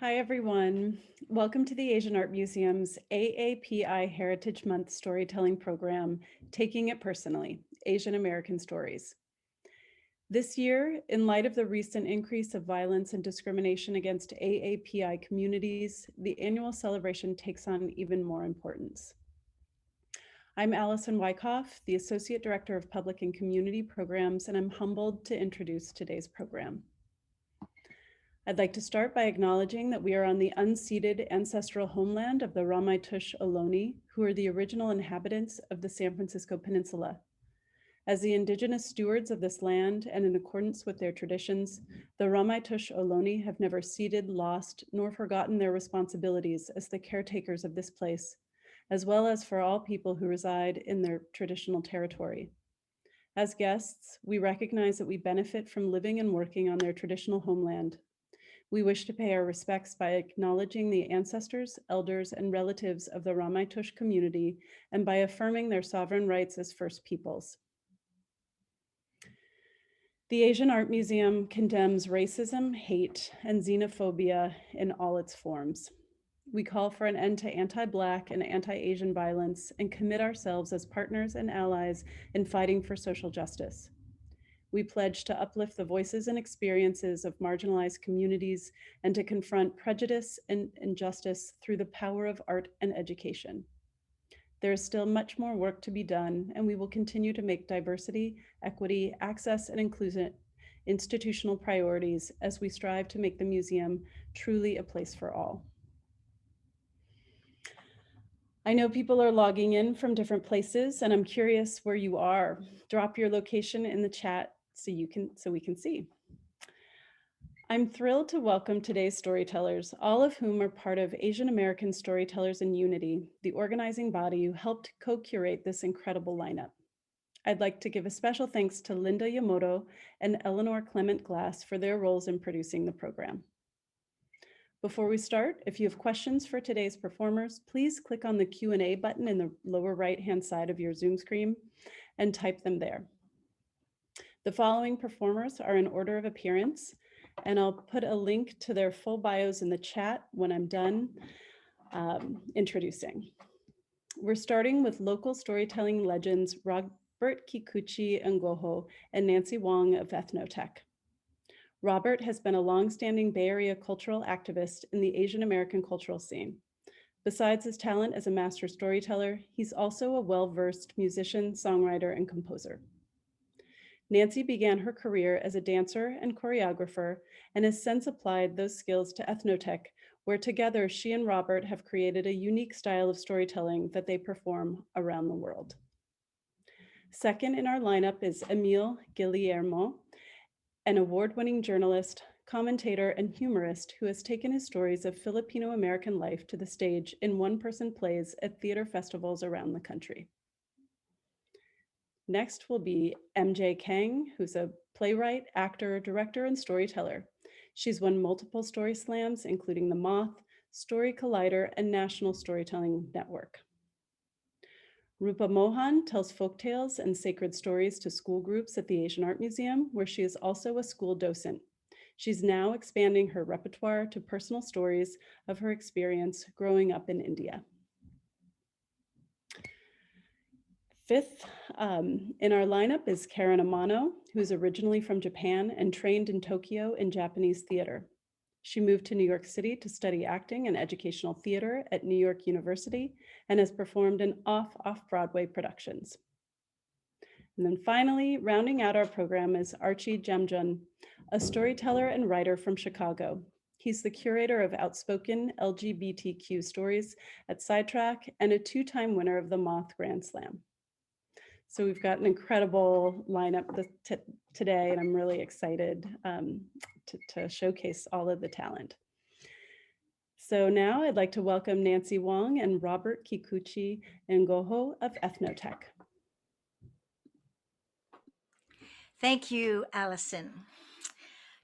Hi, everyone. Welcome to the Asian Art Museum's AAPI Heritage Month storytelling program, Taking It Personally, Asian American Stories. This year, in light of the recent increase of violence and discrimination against AAPI communities, the annual celebration takes on even more importance. I'm Allison Wyckoff, the Associate Director of Public and Community Programs, and I'm humbled to introduce today's program. I'd like to start by acknowledging that we are on the unceded ancestral homeland of the Ramaytush Ohlone, who are the original inhabitants of the San Francisco Peninsula. As the indigenous stewards of this land and in accordance with their traditions, the Ramaytush Ohlone have never ceded, lost, nor forgotten their responsibilities as the caretakers of this place, as well as for all people who reside in their traditional territory. As guests, we recognize that we benefit from living and working on their traditional homeland. We wish to pay our respects by acknowledging the ancestors, elders, and relatives of the Ramaytush community and by affirming their sovereign rights as First Peoples. The Asian Art Museum condemns racism, hate, and xenophobia in all its forms. We call for an end to anti-Black and anti-Asian violence and commit ourselves as partners and allies in fighting for social justice. We pledge to uplift the voices and experiences of marginalized communities and to confront prejudice and injustice through the power of art and education. There is still much more work to be done, and we will continue to make diversity, equity, access, and inclusion institutional priorities as we strive to make the museum truly a place for all. I know people are logging in from different places, and I'm curious where you are. Drop your location in the chat so we can see. I'm thrilled to welcome today's storytellers, all of whom are part of Asian American Storytellers in Unity, the organizing body who helped co-curate this incredible lineup. I'd like to give a special thanks to Linda Yamoto and Eleanor Clement Glass for their roles in producing the program. Before we start, if you have questions for today's performers, please click on the Q&A button in the lower right-hand side of your Zoom screen and type them there. The following performers are in order of appearance, and I'll put a link to their full bios in the chat when I'm done introducing. We're starting with local storytelling legends Robert Kikuchi Ngoho and Nancy Wong of Ethnotech. Robert has been a longstanding Bay Area cultural activist in the Asian American cultural scene. Besides his talent as a master storyteller, he's also a well-versed musician, songwriter, and composer. Nancy began her career as a dancer and choreographer and has since applied those skills to Ethnotech, where together she and Robert have created a unique style of storytelling that they perform around the world. Second in our lineup is Emile Guillermo, an award-winning journalist, commentator, and humorist who has taken his stories of Filipino American life to the stage in one-person plays at theater festivals around the country. Next will be MJ Kang, who's a playwright, actor, director, and storyteller. She's won multiple story slams, including The Moth, Story Collider, and National Storytelling Network. Rupa Mohan tells folktales and sacred stories to school groups at the Asian Art Museum, where she is also a school docent. She's now expanding her repertoire to personal stories of her experience growing up in India. Fifth in our lineup is Karen Amano, who's originally from Japan and trained in Tokyo in Japanese theater. She moved to New York City to study acting and educational theater at New York University and has performed in off-Broadway productions. And then finally, rounding out our program is Archie Jamjun, a storyteller and writer from Chicago. He's the curator of outspoken LGBTQ stories at Sidetrack and a two-time winner of the Moth Grand Slam. So we've got an incredible lineup today, and I'm really excited to showcase all of the talent. So now I'd like to welcome Nancy Wong and Robert Kikuchi Ngoho of Ethnotech. Thank you, Allison.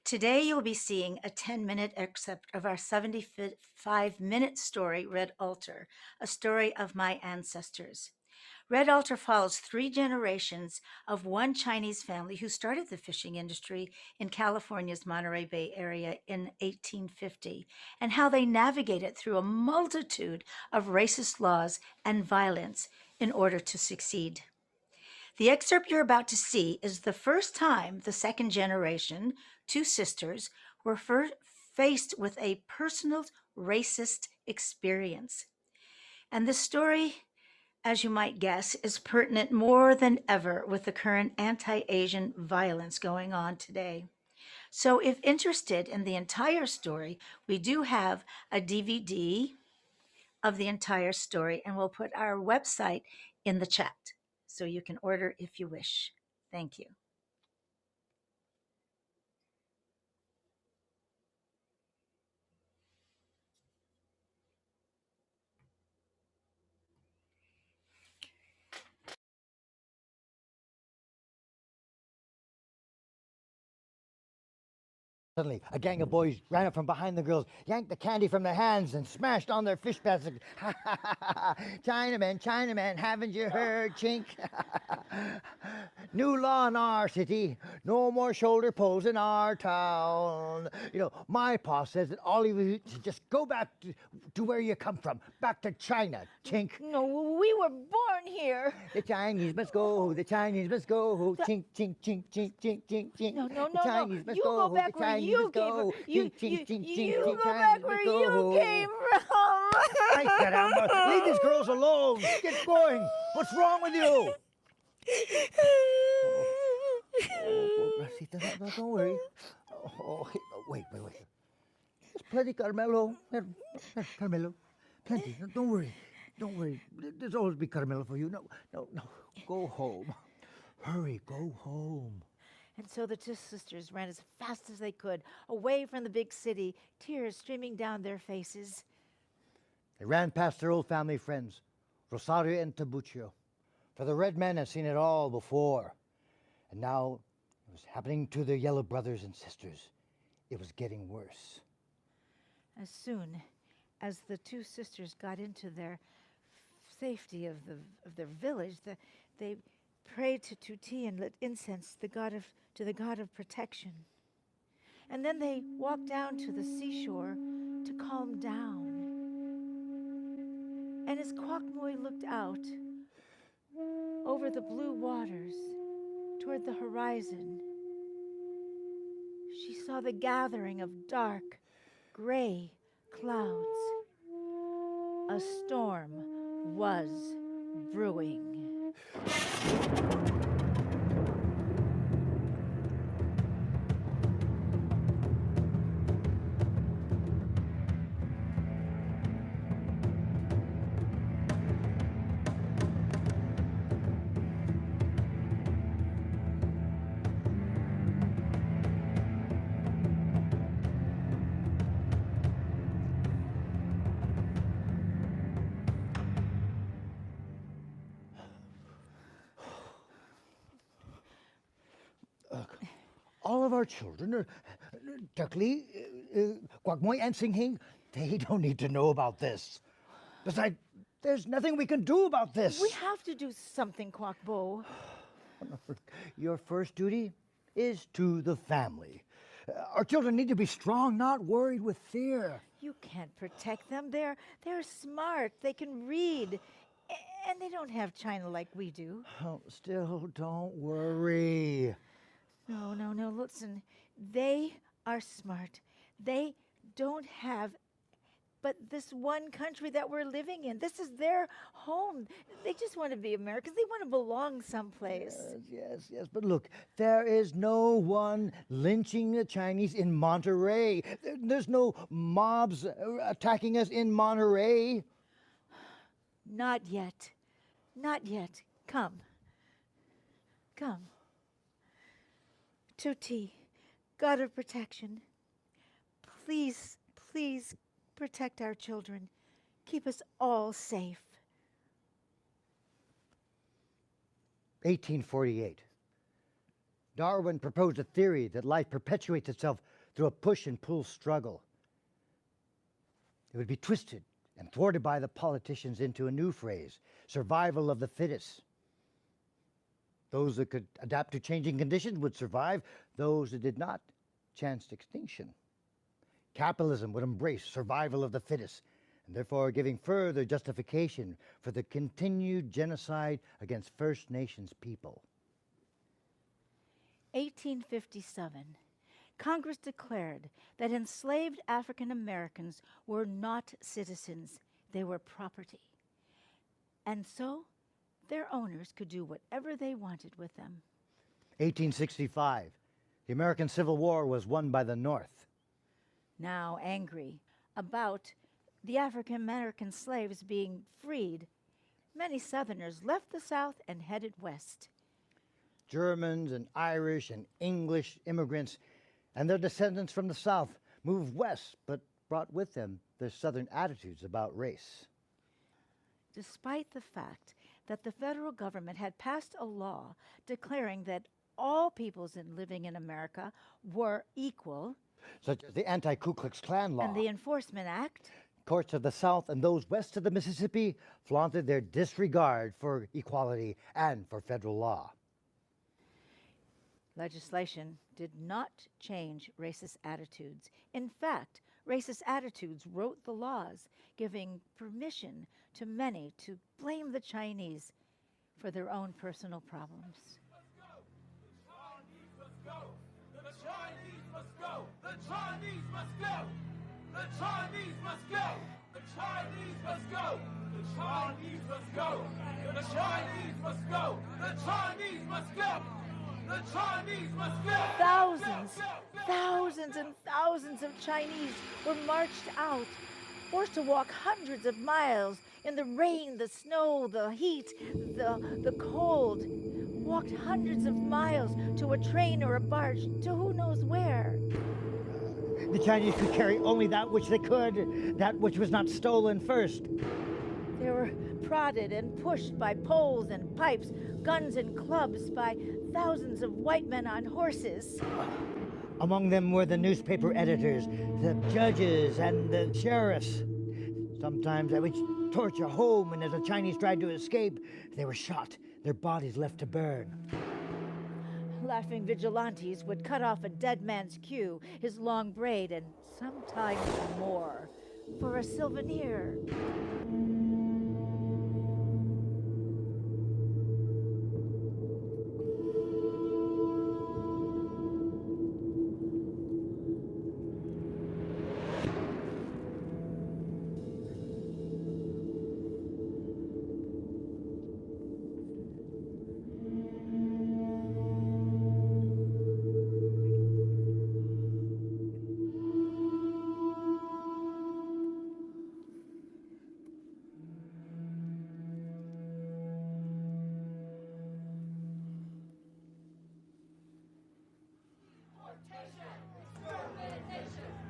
Today you'll be seeing a 10-minute excerpt of our 75-minute story, Red Altar, a story of my ancestors. Red Altar follows three generations of one Chinese family who started the fishing industry in California's Monterey Bay area in 1850 and how they navigated through a multitude of racist laws and violence in order to succeed. The excerpt you're about to see is the first time the second generation, two sisters, were faced with a personal racist experience. And this story, as you might guess, is pertinent more than ever with the current anti Asian violence going on today. So, if interested in the entire story, we do have a DVD of the entire story, and we'll put our website in the chat so you can order if you wish. Thank you. Suddenly, a gang of boys ran up from behind the girls, yanked the candy from their hands, and smashed on their fish baskets. Ha ha ha ha! Chinaman, Chinaman, haven't you heard, chink? New law in our city, no more shoulder pulls in our town. You know, my pa says that all of you should just go back to where you come from, back to China, chink. No, we were born here. The Chinese must go, the Chinese must go, chink, chink, chink, chink, chink, chink, chink. No, no, The no, no. Chinese must You go back the where Chinese you must came go. from. You Chink, go chink, back Chinese where must you go. came from. Ay, caramba, leave these girls alone. Get going. What's wrong with you? Oh, Rosita, don't worry. Oh, wait. There's plenty, Carmelo. Carmelo, plenty. Don't worry. Don't worry. There's always be Carmelo for you. No. Go home. Hurry, go home. And so the two sisters ran as fast as they could, away from the big city, tears streaming down their faces. They ran past their old family friends, Rosario and Tabuccio. For the red men had seen it all before. And now it was happening to their yellow brothers and sisters. It was getting worse. As soon as the two sisters got into their safety of their village, they prayed to Tuti and lit incense to the god of protection. And then they walked down to the seashore to calm down. And as Kwakmoy looked out over the blue waters toward the horizon, she saw the gathering of dark, gray clouds. A storm was brewing. All of our children are Duckley, Quagmoy, and Singhing. They don't need to know about this. Besides, there's nothing we can do about this. We have to do something, Kwakbo. Your first duty is to the family. Our children need to be strong, not worried with fear. You can't protect them. They're smart. They can read. And they don't have China like we do. Oh, still, don't worry. No. Listen, they are smart. They don't have but this one country that we're living in. This is their home. They just want to be Americans. They want to belong someplace. Yes. But look, there is no one lynching the Chinese in Monterey. There's no mobs attacking us in Monterey. Not yet. Come. Tuti, God of protection, please protect our children. Keep us all safe. 1848. Darwin proposed a theory that life perpetuates itself through a push and pull struggle. It would be twisted and thwarted by the politicians into a new phrase, survival of the fittest. Those that could adapt to changing conditions would survive. Those that did not chanced extinction. Capitalism would embrace survival of the fittest, and therefore giving further justification for the continued genocide against First Nations people. 1857. Congress declared that enslaved African Americans were not citizens, they were property. And so their owners could do whatever they wanted with them. 1865. The American Civil War was won by the North. Now angry about the African American slaves being freed, many Southerners left the South and headed west. Germans and Irish and English immigrants and their descendants from the South moved west, but brought with them their Southern attitudes about race. Despite the fact that the federal government had passed a law declaring that all peoples living in America were equal, Such as the anti-Ku Klux Klan law. and the Enforcement Act, Courts of the South and those west of the Mississippi flaunted their disregard for equality and for federal law. legislation did not change racist attitudes. In fact, racist attitudes wrote the laws, giving permission to many to blame the Chinese for their own personal problems. The Chinese must go! The Chinese must go! The Chinese must go! The Chinese must go! The Chinese must go! The Chinese must go! The Chinese must go! The Chinese must go! Thousands and thousands of Chinese were marched out, forced to walk hundreds of miles in the rain, the snow, the heat, the cold, walked hundreds of miles to a train or a barge to who knows where. The Chinese could carry only that which they could, that which was not stolen first. They were prodded and pushed by poles and pipes, guns and clubs, by thousands of white men on horses. Among them were the newspaper editors, the judges, and the sheriffs. Sometimes they would torture home, and as the Chinese tried to escape, they were shot, their bodies left to burn. Laughing vigilantes would cut off a dead man's queue, his long braid, and sometimes more, for a souvenir.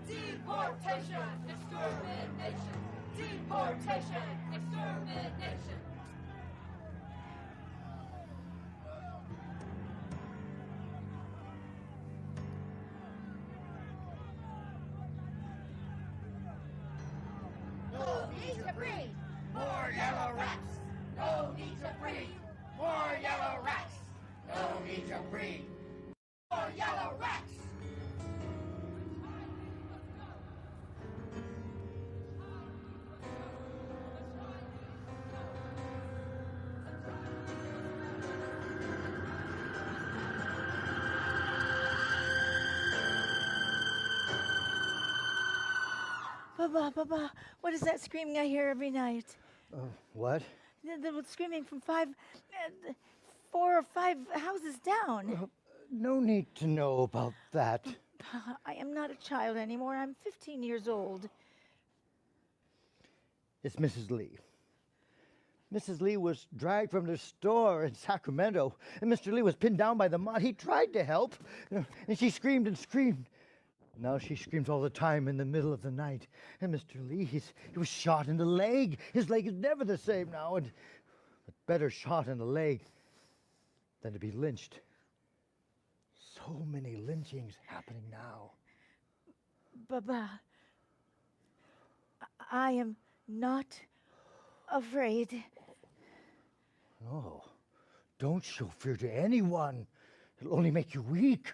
Deportation! Extermination! Deportation! Extermination! No need to breed more yellow rats! No need to breed more yellow rats! No need to breed more yellow rats! Baba, what is that screaming I hear every night? What? The screaming from 4 or 5 houses down. No need to know about that. I am not a child anymore. I'm 15 years old. It's Mrs. Lee. Mrs. Lee was dragged from the store in Sacramento, and Mr. Lee was pinned down by the mud. He tried to help, and she screamed and screamed. Now she screams all the time in the middle of the night. And Mr. Lee, he was shot in the leg. His leg is never the same now, and a better shot in the leg than to be lynched. So many lynchings happening now. Baba, I am not afraid. No, don't show fear to anyone. It'll only make you weak.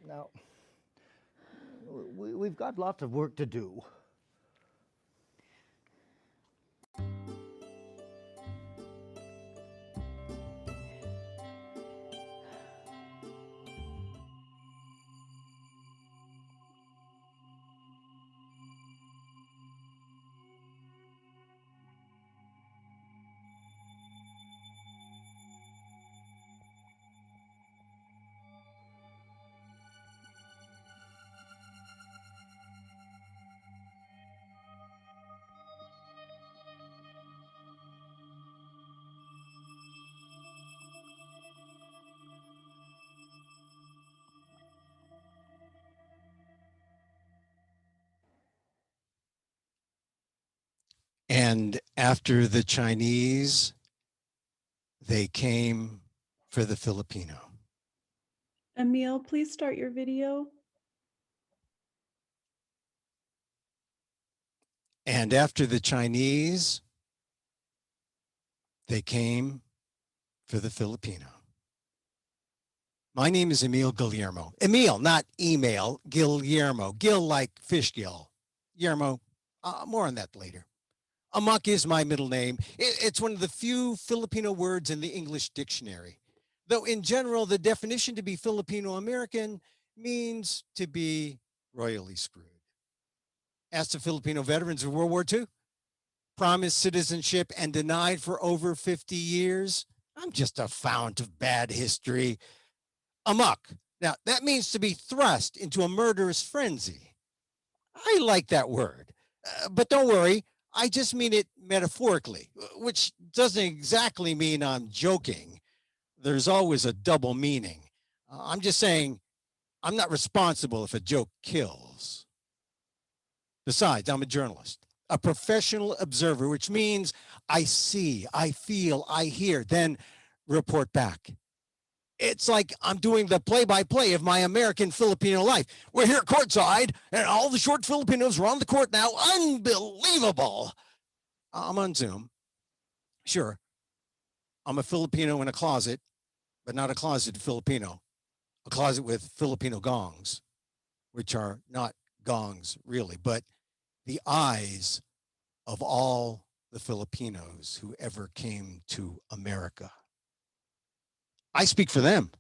Now, we've got lots of work to do. And after the Chinese, they came for the Filipino. Emile, please start your video. And after the Chinese, they came for the Filipino. My name is Emile Guillermo. Emile, not email, Guillermo. Gil like fish gill. Guillermo, more on that later. Amok is my middle name. It's one of the few Filipino words in the English dictionary. Though in general, the definition to be Filipino-American means to be royally screwed. Ask the Filipino veterans of World War II, promised citizenship and denied for over 50 years. I'm just a fount of bad history. Amok. Now, that means to be thrust into a murderous frenzy. I like that word, but don't worry, I just mean it metaphorically, which doesn't exactly mean I'm joking. There's always a double meaning. I'm just saying I'm not responsible if a joke kills. Besides, I'm a journalist, a professional observer, which means I see, I feel, I hear, then report back. It's like I'm doing the play-by-play of my American Filipino life. We're here courtside, and all the short Filipinos are on the court now. Unbelievable. I'm on Zoom. Sure, I'm a Filipino in a closet, but not a closet Filipino. A closet with Filipino gongs, which are not gongs really, but the eyes of all the Filipinos who ever came to America. I speak for them.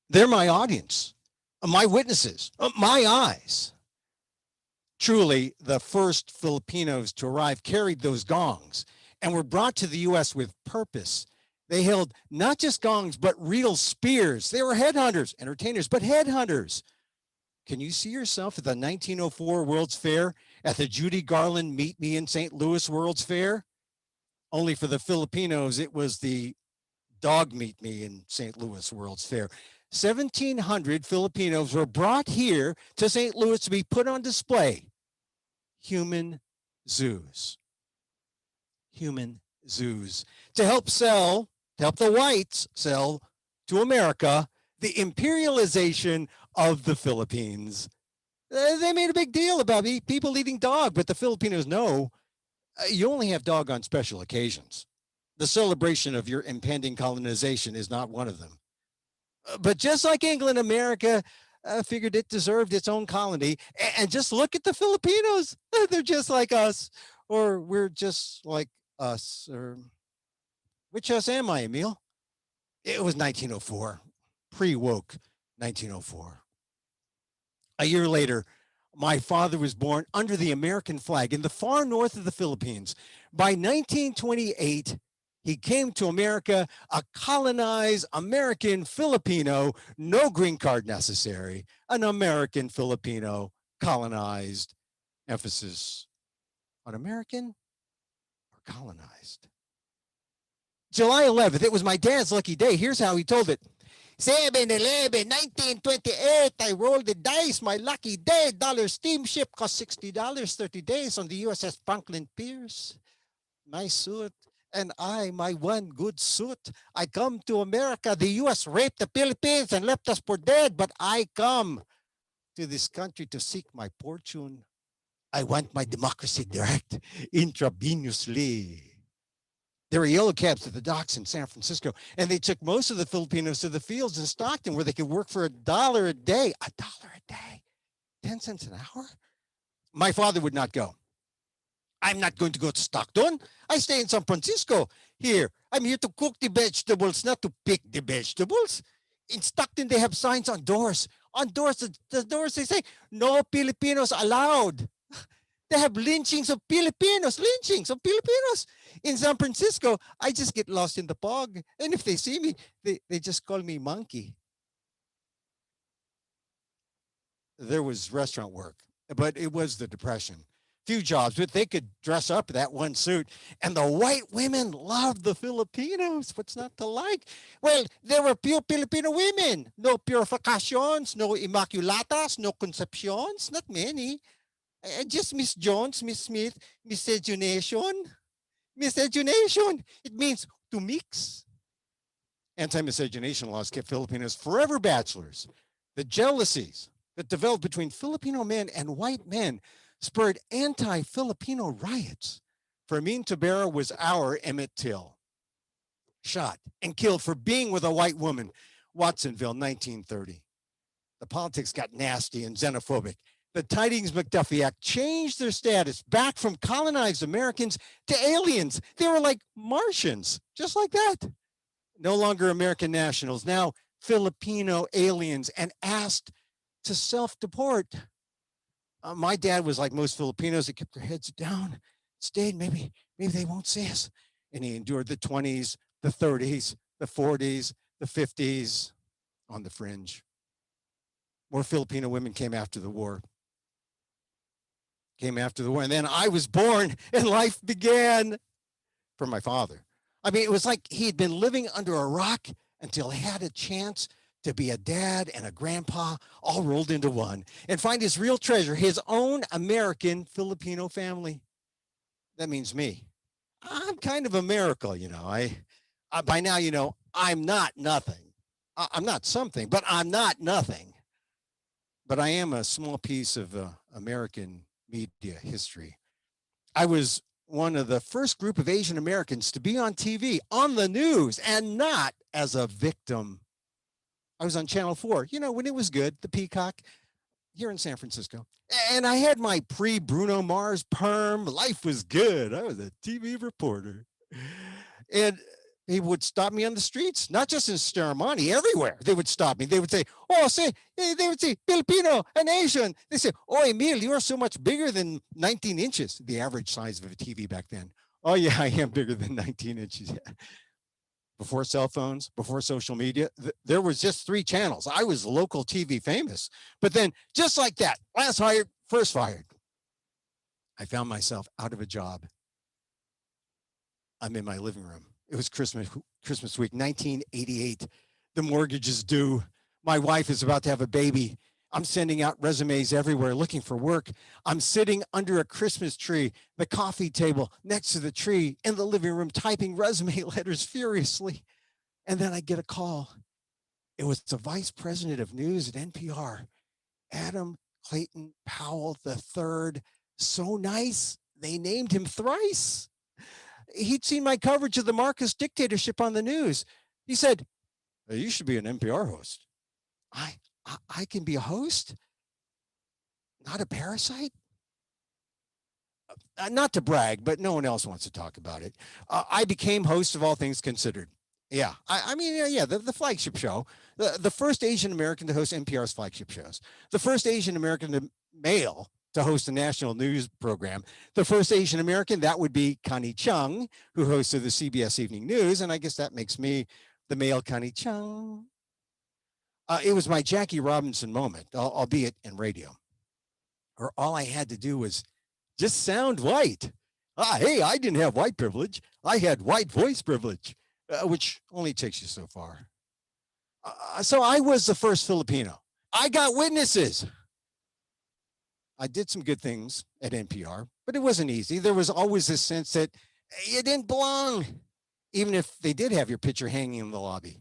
They're my audience, my witnesses, my eyes. Truly, the first Filipinos to arrive carried those gongs and were brought to the US with purpose. They held not just gongs, but real spears. They were headhunters, entertainers, but headhunters. Can you see yourself at the 1904 World's Fair, at the Judy Garland Meet Me in St. Louis World's Fair? Only for the Filipinos, it was the Dog Meet Me in St. Louis World's Fair. 1,700 Filipinos were brought here to St. Louis to be put on display. Human zoos. Human zoos. To help the whites sell to America the imperialization of the Philippines. They made a big deal about people eating dog, but the Filipinos know you only have dog on special occasions. The celebration of your impending colonization is not one of them. But just like England, America figured it deserved its own colony. And just look at the Filipinos. They're just like us, or we're just like us. Or which us am I, Emile? It was 1904, pre-woke 1904. A year later, my father was born under the American flag in the far north of the Philippines. By 1928, he came to America, a colonized American Filipino, no green card necessary, an American Filipino colonized, emphasis on American or colonized. July 11th, it was my dad's lucky day. Here's how he told it. 7-Eleven, 1928, I rolled the dice, my lucky day. Dollar steamship cost $60, 30 days on the USS Franklin Pierce. My suit and I, my one good suit. I come to America. The US raped the Philippines and left us for dead, but I come to this country to seek my fortune. I want my democracy direct, intravenously. There were yellow cabs at the docks in San Francisco, and they took most of the Filipinos to the fields in Stockton where they could work for $1 a day. $1 a day? 10 cents an hour? My father would not go. I'm not going to go to Stockton. I stay in San Francisco. Here, I'm here to cook the vegetables, not to pick the vegetables. In Stockton, they have signs on doors. On doors, the doors, they say, no Filipinos allowed. They have lynchings of Filipinos, lynchings of Filipinos. In San Francisco, I just get lost in the fog. And if they see me, they just call me monkey. There was restaurant work, but it was the Depression. Few jobs, but they could dress up that one suit. And the white women loved the Filipinos. What's not to like? Well, there were few Filipino women. No purifications, no immaculatas, no conceptions, not many. Just Miss Jones, Miss Smith, miscegenation. Miscegenation. It means to mix. Anti-miscegenation laws kept Filipinos forever bachelors. The jealousies that developed between Filipino men and white men spurred anti-Filipino riots. Fermin Tabera was our Emmett Till, shot and killed for being with a white woman. Watsonville, 1930. The politics got nasty and xenophobic. The Tidings McDuffie Act changed their status back from colonized Americans to aliens. They were like Martians, just like that. No longer American nationals, now Filipino aliens, and asked to self-deport. My dad was like most Filipinos. They kept their heads down, stayed. Maybe they won't see us. And he endured the 20s, the 30s, the 40s, the 50s on the fringe. More Filipino women came after the war. And then I was born and life began for my father. I mean, it was like he had been living under a rock until he had a chance to be a dad and a grandpa all rolled into one and find his real treasure, his own American Filipino family. That means me. I'm kind of a miracle, you know. I by now, you know, I'm not nothing. I'm not something, but I'm not nothing. But I am a small piece of American media history. I was one of the first group of Asian Americans to be on TV, on the news, and not as a victim. I was on Channel 4, you know, when it was good, the Peacock, here in San Francisco. And I had my pre-Bruno Mars perm. Life was good. I was a TV reporter. And they would stop me on the streets, not just in Staramani, everywhere. They would stop me. They would say, oh, say, they would say, Filipino, an Asian. They say, oh, Emil, you are so much bigger than 19 inches, the average size of a TV back then. Oh, yeah, I am bigger than 19 inches. Before cell phones, before social media, there was just 3 channels. I was local TV famous. But then, just like that, last hired, first fired. I found myself out of a job. I'm in my living room. It was Christmas week, 1988. The mortgage is due. My wife is about to have a baby. I'm sending out resumes everywhere looking for work. I'm sitting under a Christmas tree, the coffee table next to the tree in the living room, typing resume letters furiously. And then I get a call. It was the vice president of news at NPR, Adam Clayton Powell III. So nice, they named him thrice. He'd seen my coverage of the Marcos dictatorship on the news. He said, hey, you should be an NPR host. I can be a host? Not a parasite? Not to brag, but no one else wants to talk about it. I became host of All Things Considered. Yeah, the flagship show. The first Asian American to host NPR's flagship shows. The first Asian American male to host a national news program. The first Asian American, that would be Connie Chung, who hosted the CBS Evening News. And I guess that makes me the male Connie Chung. It was my Jackie Robinson moment, albeit in radio, where all I had to do was just sound white. Hey, I didn't have white privilege. I had white voice privilege, which only takes you so far. So I was the first Filipino. I got witnesses. I did some good things at NPR, but it wasn't easy. There was always this sense that you didn't belong, even if they did have your picture hanging in the lobby.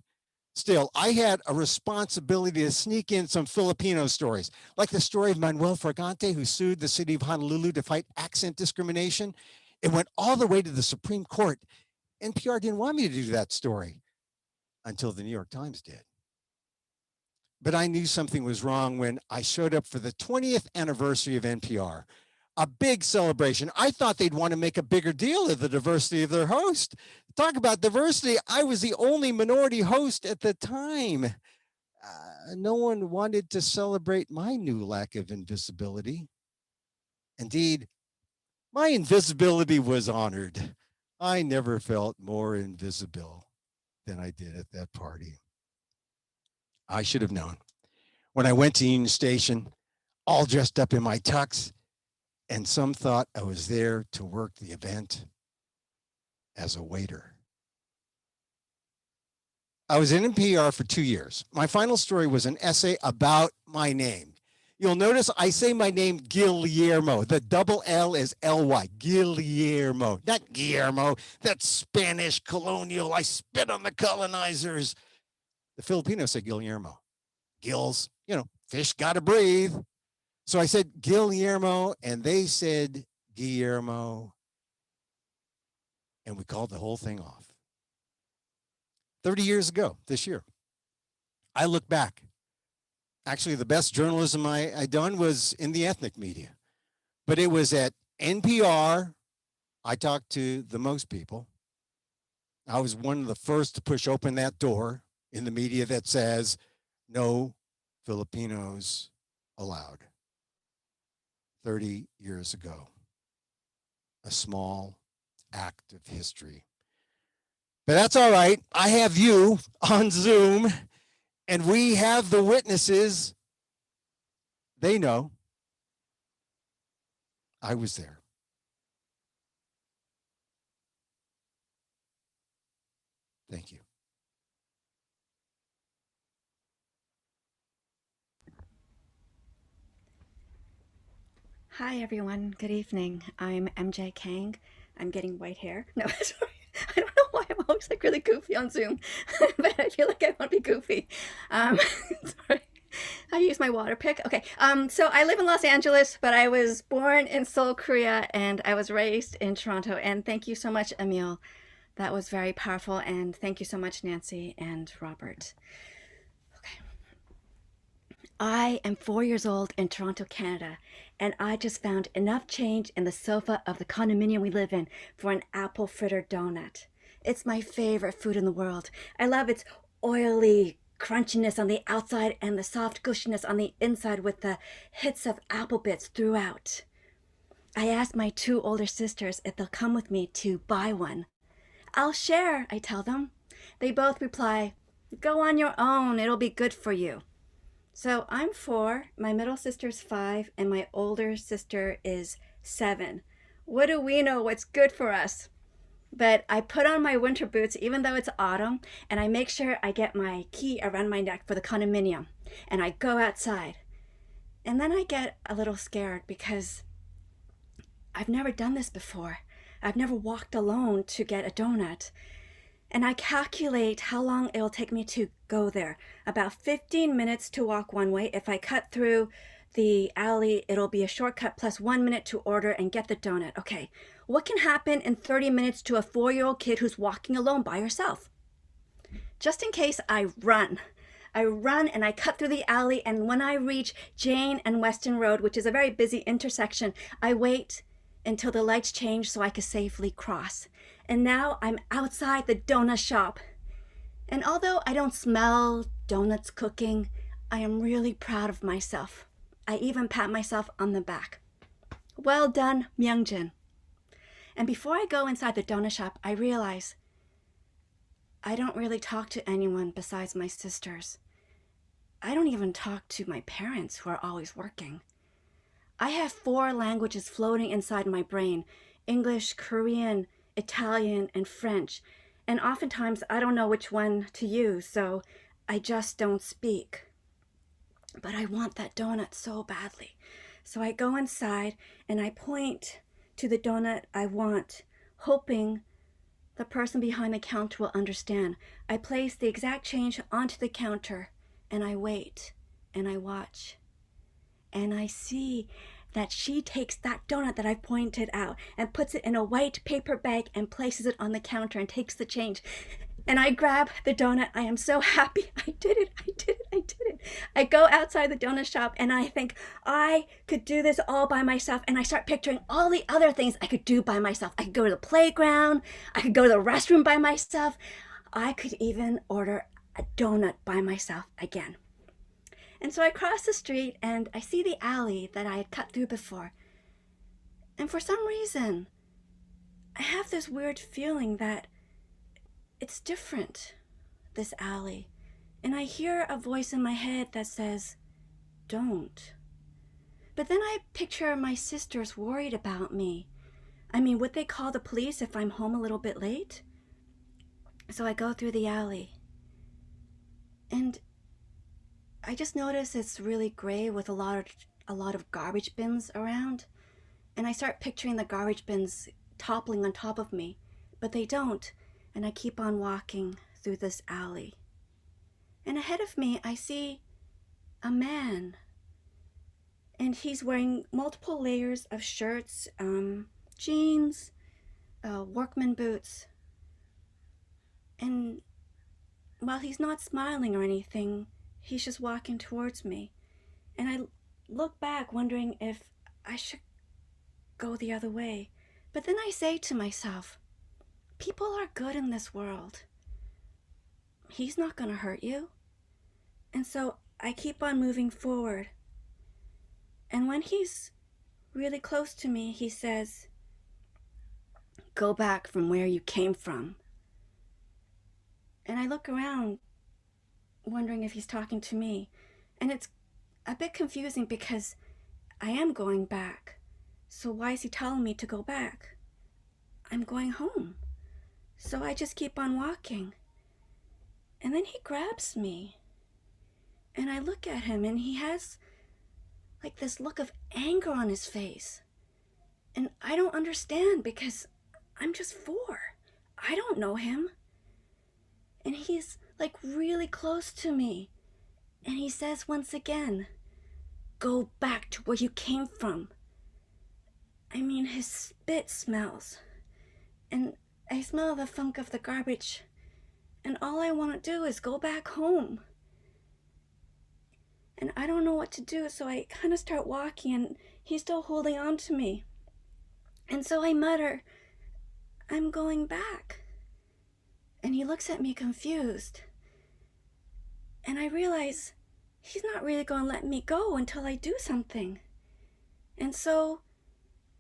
Still, I had a responsibility to sneak in some Filipino stories, like the story of Manuel Fragante, who sued the city of Honolulu to fight accent discrimination. It went all the way to the Supreme Court. NPR didn't want me to do that story until the New York Times did. But I knew something was wrong when I showed up for the 20th anniversary of NPR, a big celebration. I thought they'd want to make a bigger deal of the diversity of their host. Talk about diversity. I was the only minority host at the time. No one wanted to celebrate my new lack of invisibility. Indeed, my invisibility was honored. I never felt more invisible than I did at that party. I should have known. When I went to Union Station, all dressed up in my tux, and some thought I was there to work the event as a waiter. I was in NPR for 2 years. My final story was an essay about my name. You'll notice I say my name Guillermo. The double L is L-Y, Guillermo, not Guillermo. That's Spanish colonial. I spit on the colonizers. The Filipinos say Guillermo. Gills, fish gotta breathe. So I said Guillermo, and they said Guillermo, and we called the whole thing off. 30 years ago this year, I look back. Actually, the best journalism I done was in the ethnic media, but it was at NPR. I talked to the most people. I was one of the first to push open that door in the media that says, no Filipinos allowed. 30 years ago, a small act of history. But that's all right. I have you on Zoom, and we have the witnesses. They know I was there. Thank you. Hi, everyone. Good evening. I'm MJ Kang. I'm getting white hair. No, sorry. I don't know why I'm always like really goofy on Zoom, but I feel like I want to be goofy. Sorry. I use my water pick. Okay. So I live in Los Angeles, but I was born in Seoul, Korea, and I was raised in Toronto. And thank you so much, Emile. That was very powerful. And thank you so much, Nancy and Robert. I am 4 years old in Toronto, Canada, and I just found enough change in the sofa of the condominium we live in for an apple fritter donut. It's my favorite food in the world. I love its oily crunchiness on the outside and the soft gushiness on the inside with the hits of apple bits throughout. I asked my 2 older sisters if they'll come with me to buy one. I'll share, I tell them. They both reply, go on your own, it'll be good for you. So I'm 4, my middle sister's 5, and my older sister is 7. What do we know what's good for us? But I put on my winter boots even though it's autumn, and I make sure I get my key around my neck for the condominium, and I go outside. And then I get a little scared because I've never done this before. I've never walked alone to get a donut. And I calculate how long it'll take me to go there. About 15 minutes to walk one way. If I cut through the alley, it'll be a shortcut plus 1 minute to order and get the donut. Okay, what can happen in 30 minutes to a 4-year-old kid who's walking alone by herself? Just in case, I run. I run and I cut through the alley, and when I reach Jane and Weston Road, which is a very busy intersection, I wait until the lights change so I can safely cross. And now I'm outside the donut shop. And although I don't smell donuts cooking, I am really proud of myself. I even pat myself on the back. Well done, Myungjin. And before I go inside the donut shop, I realize I don't really talk to anyone besides my sisters. I don't even talk to my parents who are always working. I have 4 languages floating inside my brain: English, Korean, Italian, and French. And oftentimes I don't know which one to use, so I just don't speak. But I want that donut so badly. So I go inside and I point to the donut I want, hoping The person behind the counter will understand. I place the exact change onto the counter, and I wait, and I watch. And I see that she takes that donut that I pointed out and puts it in a white paper bag and places it on the counter and takes the change. And I grab the donut. I am so happy. I did it. I did it. I did it. I go outside the donut shop and I think I could do this all by myself. And I start picturing all the other things I could do by myself. I could go to the playground. I could go to the restroom by myself. I could even order a donut by myself again. And so I cross the street and I see the alley that I had cut through before. And for some reason, I have this weird feeling that it's different, this alley. And I hear a voice in my head that says, don't. But then I picture my sisters worried about me. I mean, would they call the police if I'm home a little bit late? So I go through the alley. And I just notice it's really gray with a lot of garbage bins around. And I start picturing the garbage bins toppling on top of me, but they don't. And I keep on walking through this alley. And ahead of me, I see a man. And he's wearing multiple layers of shirts, jeans, workman boots. And while he's not smiling or anything, he's just walking towards me. And I look back wondering if I should go the other way. But then I say to myself, people are good in this world. He's not going to hurt you. And so I keep on moving forward. And when he's really close to me, he says, go back from where you came from. And I look around, wondering if he's talking to me. And it's a bit confusing because I am going back. So why is he telling me to go back? I'm going home. So I just keep on walking. And then he grabs me. And I look at him and he has like this look of anger on his face. And I don't understand because I'm just 4. I don't know him. And he's like really close to me. And he says once again, go back to where you came from. I mean, his spit smells. And I smell the funk of the garbage. And all I want to do is go back home. And I don't know what to do, so I kind of start walking and he's still holding on to me. And so I mutter, I'm going back. And he looks at me confused. And I realize he's not really going to let me go until I do something. And so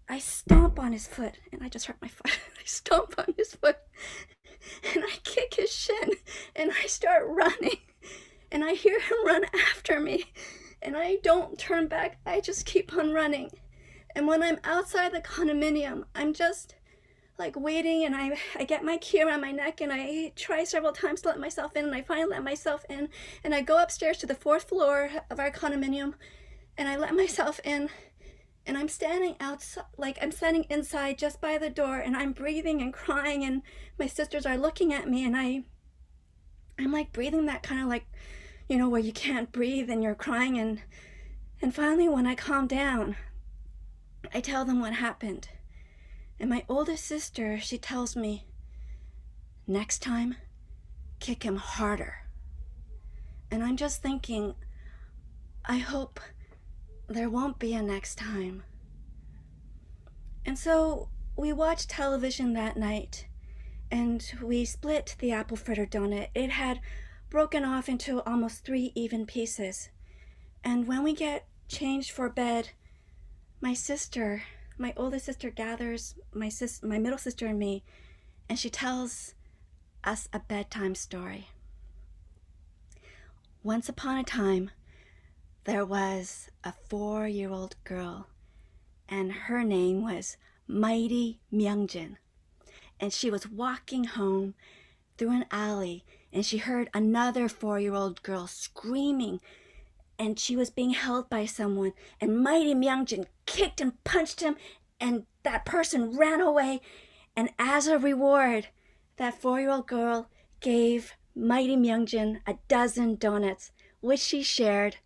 I stomp on his foot, and I just hurt my foot. I stomp on his foot, and I kick his shin, and I start running. And I hear him run after me, and I don't turn back. I just keep on running. And when I'm outside the condominium, I'm just like waiting, and I get my key around my neck, and I try several times to let myself in, and I finally let myself in, and I go upstairs to the 4th floor of our condominium, and I let myself in, and I'm standing outside, like I'm standing inside just by the door, and I'm breathing and crying, and my sisters are looking at me, and I'm like breathing that kind of like, you know, where you can't breathe and you're crying, and finally when I calm down, I tell them what happened. And my oldest sister, she tells me, next time, kick him harder. And I'm just thinking, I hope there won't be a next time. And so we watched television that night, and we split the apple fritter donut. It had broken off into almost 3 even pieces. And when we get changed for bed, my oldest sister gathers my middle sister and me, and she tells us a bedtime story. Once upon a time, there was a 4-year-old girl, and her name was Mighty Myungjin. And she was walking home through an alley, and she heard another 4-year-old girl screaming, and she was being held by someone, and Mighty Myungjin kicked and punched him, and that person ran away. And as a reward, That 4-year-old girl gave Mighty Myungjin a dozen donuts, which she shared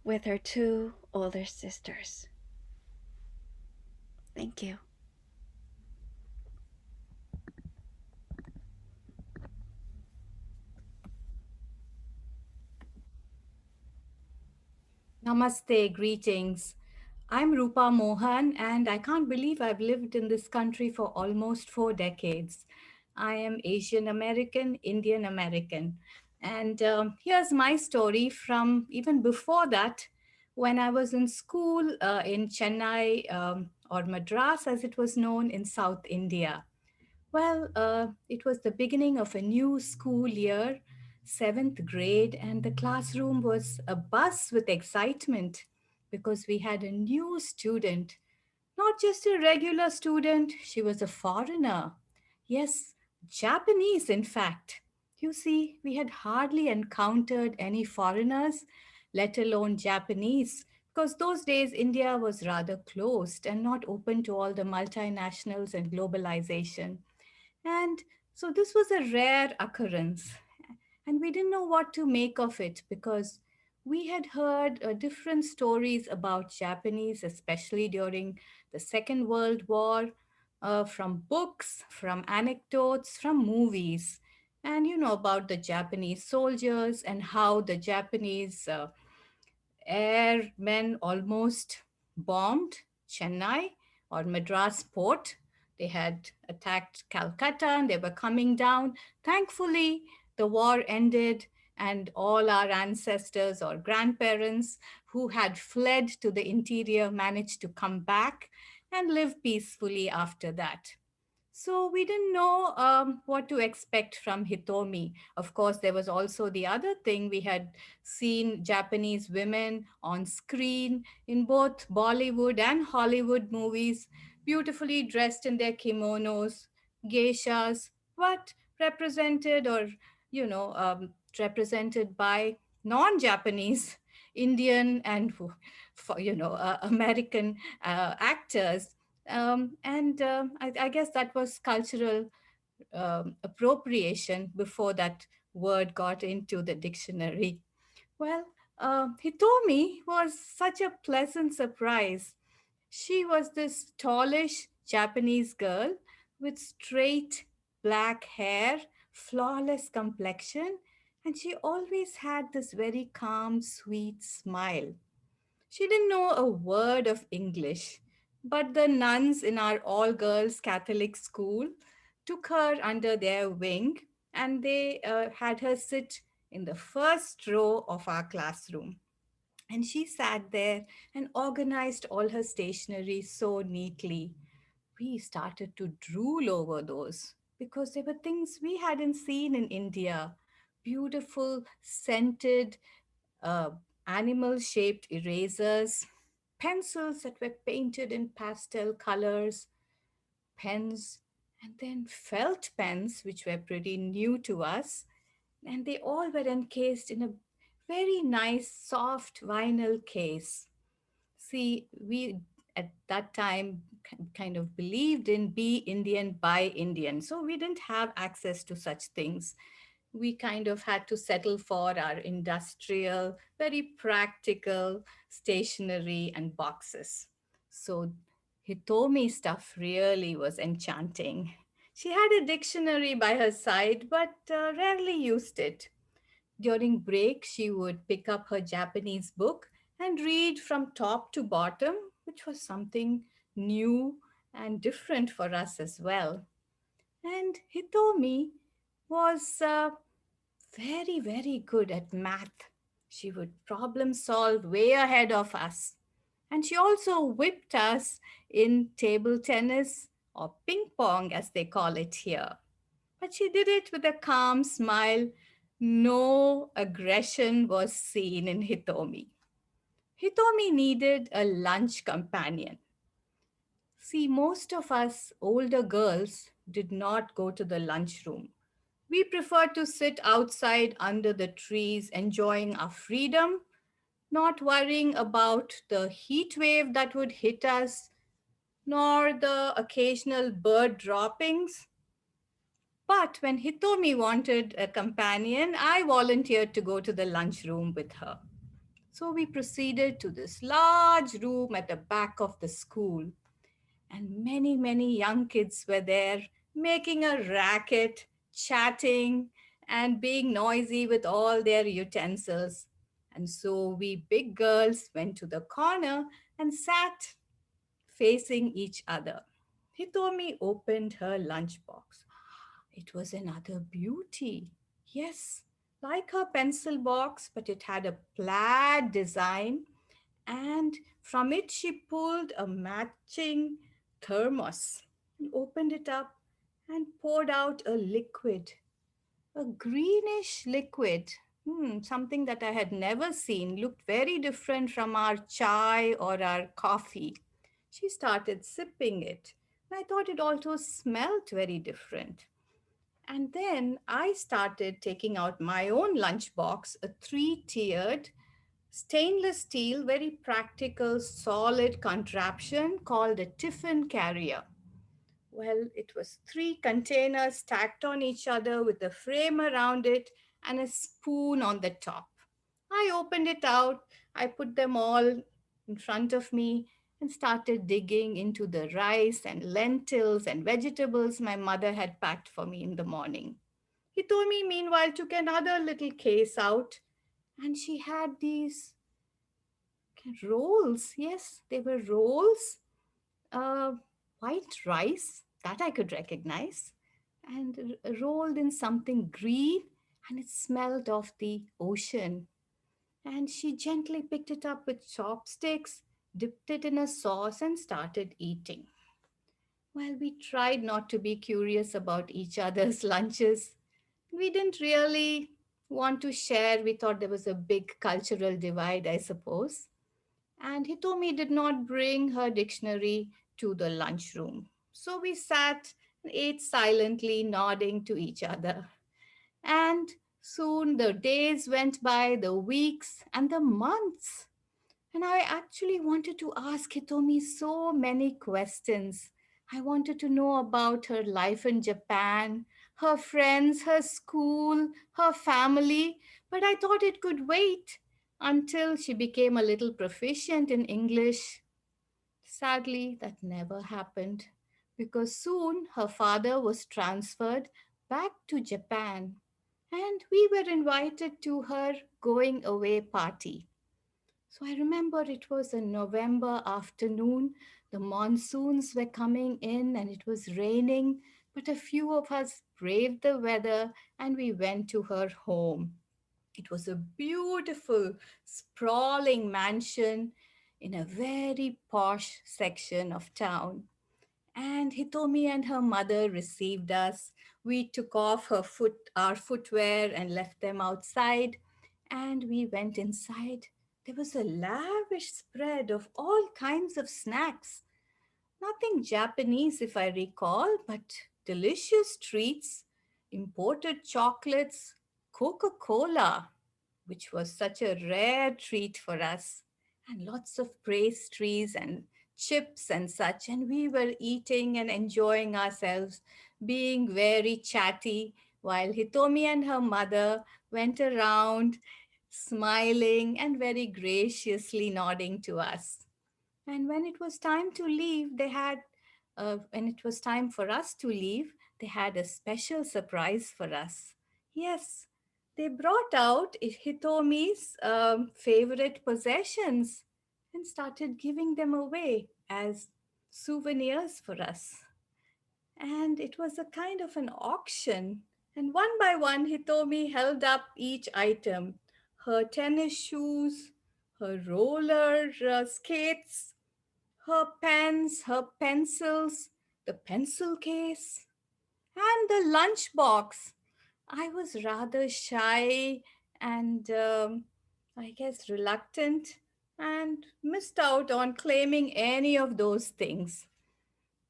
with her 2 older sisters. Thank you. Namaste, greetings. I'm Rupa Mohan, and I can't believe I've lived in this country for almost 4 decades. I am Asian American, Indian American. And here's my story from even before that, when I was in school in Chennai or Madras, as it was known in South India. Well, it was the beginning of a new school year, seventh grade, and the classroom was abuzz with excitement because we had a new student, not just a regular student, she was a foreigner. Yes, Japanese, in fact. You see, we had hardly encountered any foreigners, let alone Japanese, because those days India was rather closed and not open to all the multinationals and globalization. And so this was a rare occurrence. And we didn't know what to make of it because we had heard different stories about Japanese, especially during the Second World War, from books, from anecdotes, from movies. And you know about the Japanese soldiers and how the Japanese airmen almost bombed Chennai or Madras port. They had attacked Calcutta and they were coming down. Thankfully, the war ended, and all our ancestors or grandparents who had fled to the interior managed to come back and live peacefully after that. So we didn't know what to expect from Hitomi. Of course, there was also the other thing. We had seen Japanese women on screen in both Bollywood and Hollywood movies, beautifully dressed in their kimonos, geishas, but represented or, represented by non-Japanese, Indian and, American actors, I guess that was cultural appropriation before that word got into the dictionary. Well, Hitomi was such a pleasant surprise. She was this tallish Japanese girl with straight black hair, flawless complexion, and she always had this very calm, sweet smile. She didn't know a word of English, but the nuns in our all girls Catholic school took her under their wing and they had her sit in the first row of our classroom. And she sat there and organized all her stationery so neatly. We started to drool over those because they were things we hadn't seen in India. Beautiful, scented, uh, animal shaped erasers, pencils that were painted in pastel colors, pens, and then felt pens, which were pretty new to us. And they all were encased in a very nice, soft vinyl case. See, we at that time kind of believed in be Indian, buy Indian. So we didn't have access to such things. We kind of had to settle for our industrial, very practical stationery and boxes. So Hitomi stuff really was enchanting. She had a dictionary by her side, but rarely used it. During break, she would pick up her Japanese book and read from top to bottom, which was something new and different for us as well. And Hitomi was very, very good at math. She would problem solve way ahead of us. And she also whipped us in table tennis or ping pong, as they call it here. But she did it with a calm smile. No aggression was seen in Hitomi. Hitomi needed a lunch companion. See, most of us older girls did not go to the lunchroom. We preferred to sit outside under the trees, enjoying our freedom, not worrying about the heat wave that would hit us, nor the occasional bird droppings. But when Hitomi wanted a companion, I volunteered to go to the lunchroom with her. So we proceeded to this large room at the back of the school, and many young kids were there making a racket, chatting, and being noisy with all their utensils. And so we big girls went to the corner and sat facing each other. Hitomi opened her lunchbox. It was another beauty. Yes, like her pencil box, but it had a plaid design, and from it she pulled a matching thermos and opened it up and poured out a liquid, a greenish liquid. Something that I had never seen, looked very different from our chai or our coffee. She started sipping it, and I thought it also smelled very different. And then I started taking out my own lunchbox, a three-tiered stainless steel, very practical, solid contraption called a tiffin carrier. Well, it was three containers stacked on each other with a frame around it and a spoon on the top. I opened it out, I put them all in front of me and started digging into the rice and lentils and vegetables my mother had packed for me in the morning. Hitomi, meanwhile, took another little case out and she had these rolls. Yes, they were rolls, uh, white rice that I could recognize, and rolled in something green, and it smelled of the ocean. And she gently picked it up with chopsticks, dipped it in a sauce, and started eating. Well, we tried not to be curious about each other's lunches. We didn't really want to share. We thought there was a big cultural divide, I suppose. And Hitomi did not bring her dictionary to the lunchroom. So we sat and ate silently, nodding to each other. And soon the days went by, the weeks, and the months. And I actually wanted to ask Hitomi so many questions. I wanted to know about her life in Japan, her friends, her school, her family, but I thought it could wait until she became a little proficient in English. Sadly, that never happened because soon her father was transferred back to Japan and we were invited to her going away party. So I remember it was a November afternoon. The monsoons were coming in and it was raining, but a few of us braved the weather and we went to her home. It was a beautiful, sprawling mansion in a very posh section of town. And Hitomi and her mother received us. We took off our footwear and left them outside, and we went inside. There was a lavish spread of all kinds of snacks. Nothing Japanese, if I recall, but delicious treats, imported chocolates, Coca Cola, which was such a rare treat for us, and lots of pastries and chips and such. And we were eating and enjoying ourselves, being very chatty, while Hitomi and her mother went around smiling and very graciously nodding to us. And when it was time to leave, when it was time for us to leave, they had a special surprise for us. Yes, they brought out Hitomi's favorite possessions and started giving them away as souvenirs for us. And it was a kind of an auction. And one by one, Hitomi held up each item: her tennis shoes, her roller skates, her pens, her pencils, the pencil case, and the lunchbox. I was rather shy and I guess reluctant and missed out on claiming any of those things.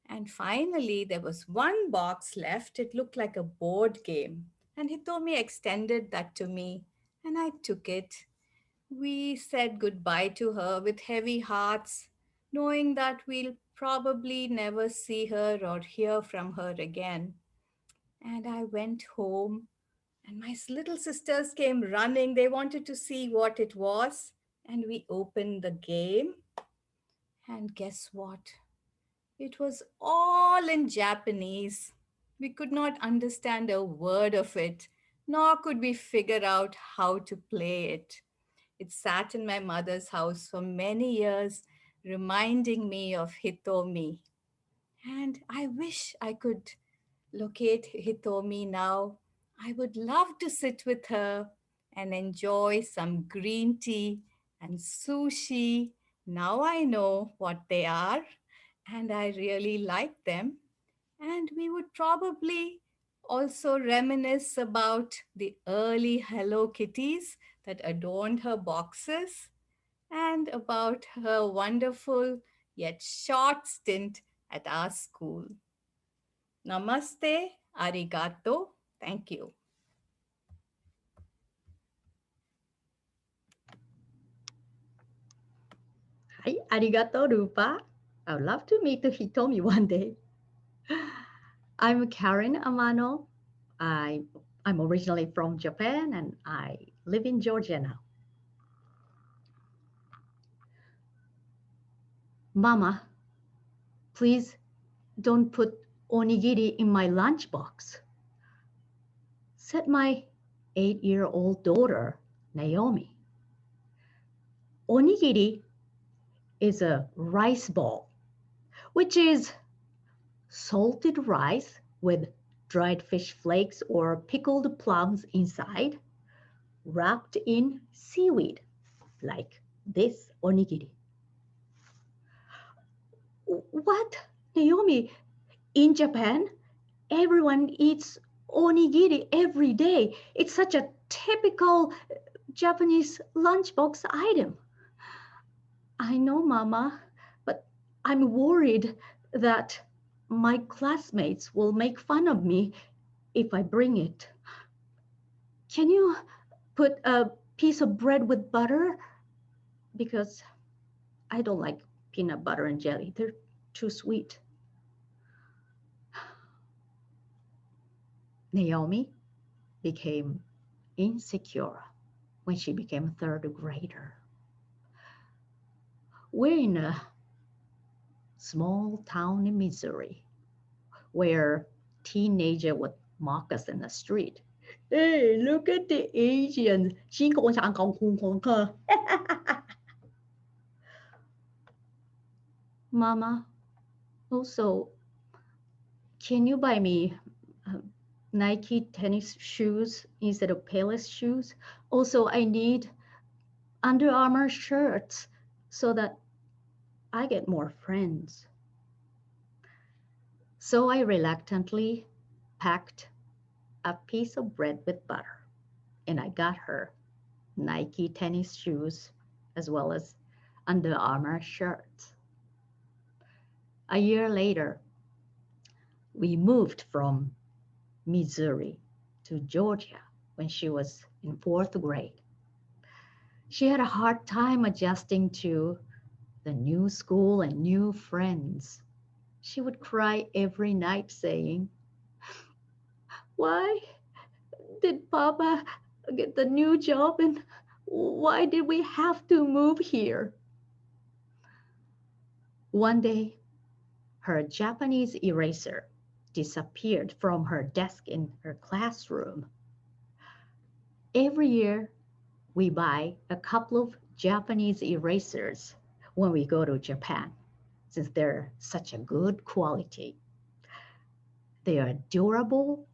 And finally, there was one box left. It looked like a board game. And Hitomi extended that to me, and I took it. We said goodbye to her with heavy hearts, knowing that we'll probably never see her or hear from her again. And I went home, and my little sisters came running. They wanted to see what it was. And we opened the game. And guess what? It was all in Japanese. We could not understand a word of it, nor could we figure out how to play it. It sat in my mother's house for many years, reminding me of Hitomi. And I wish I could locate Hitomi now. I would love to sit with her and enjoy some green tea and sushi. Now I know what they are, and I really like them. And we would probably also reminisce about the early Hello Kitties that adorned her boxes and about her wonderful yet short stint at our school. Namaste, arigato, thank you. はい、ありがとう、ルーパ。I would love to meet Hitomi one day. I'm Karen Amano. I'm originally from Japan and I live in Georgia now. Mama, please don't put onigiri in my lunchbox, said my 8-year-old daughter, Naomi. Onigiri is a rice ball, which is salted rice with dried fish flakes or pickled plums inside, wrapped in seaweed, like this onigiri. What, Naomi? In Japan, everyone eats onigiri every day. It's such a typical Japanese lunchbox item. I know, Mama, but I'm worried that my classmates will make fun of me if I bring it. Can you put a piece of bread with butter? Because I don't like peanut butter and jelly. They're too sweet. Naomi became insecure when she became a third grader. We're in a small town in Missouri where teenagers would mock us in the street. Hey, look at the Asians. Mama, also, can you buy me Nike tennis shoes instead of Payless shoes? Also, I need Under Armour shirts so that I get more friends. So I reluctantly packed a piece of bread with butter and I got her Nike tennis shoes as well as Under Armour shirts. A year later, we moved from Missouri to Georgia when she was in 4th grade. She had a hard time adjusting to the new school and new friends. She would cry every night saying, "Why did Papa get the new job and why did we have to move here?" One day, her Japanese eraser disappeared from her desk in her classroom. Every year, we buy a couple of Japanese erasers when we go to Japan, since they're such a good quality. They are durable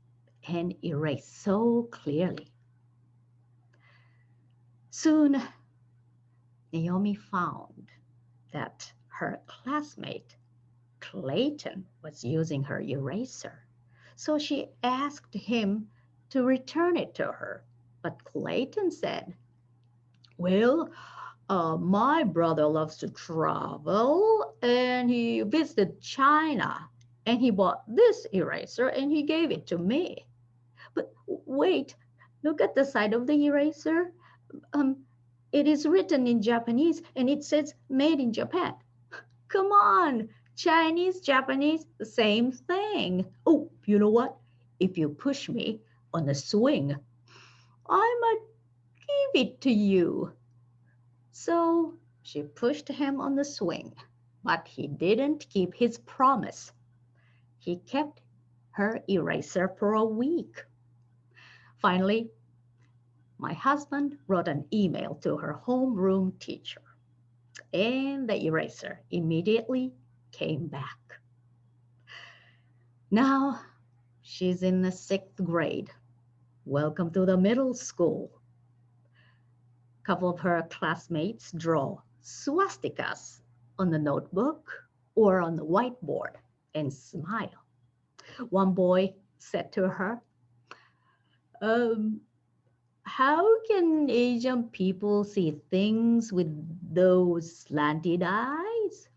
and erase so clearly. Soon, Naomi found that her classmate, Clayton, was using her eraser. So she asked him to return it to her. But Clayton said, "Well, my brother loves to travel and he visited China and he bought this eraser and he gave it to me." But wait, look at the side of the eraser. It is written in Japanese and it says made in Japan. Come on, Chinese, Japanese, the same thing. Oh, you know what? If you push me on a swing, I'ma give it to you. So she pushed him on the swing, but he didn't keep his promise. He kept her eraser for a week. Finally, my husband wrote an email to her homeroom teacher, and the eraser immediately came back. Now she's in the 6th grade. Welcome to the middle school. A couple of her classmates draw swastikas on the notebook or on the whiteboard and smile. One boy said to her, how can Asian people see things with those slanted eyes?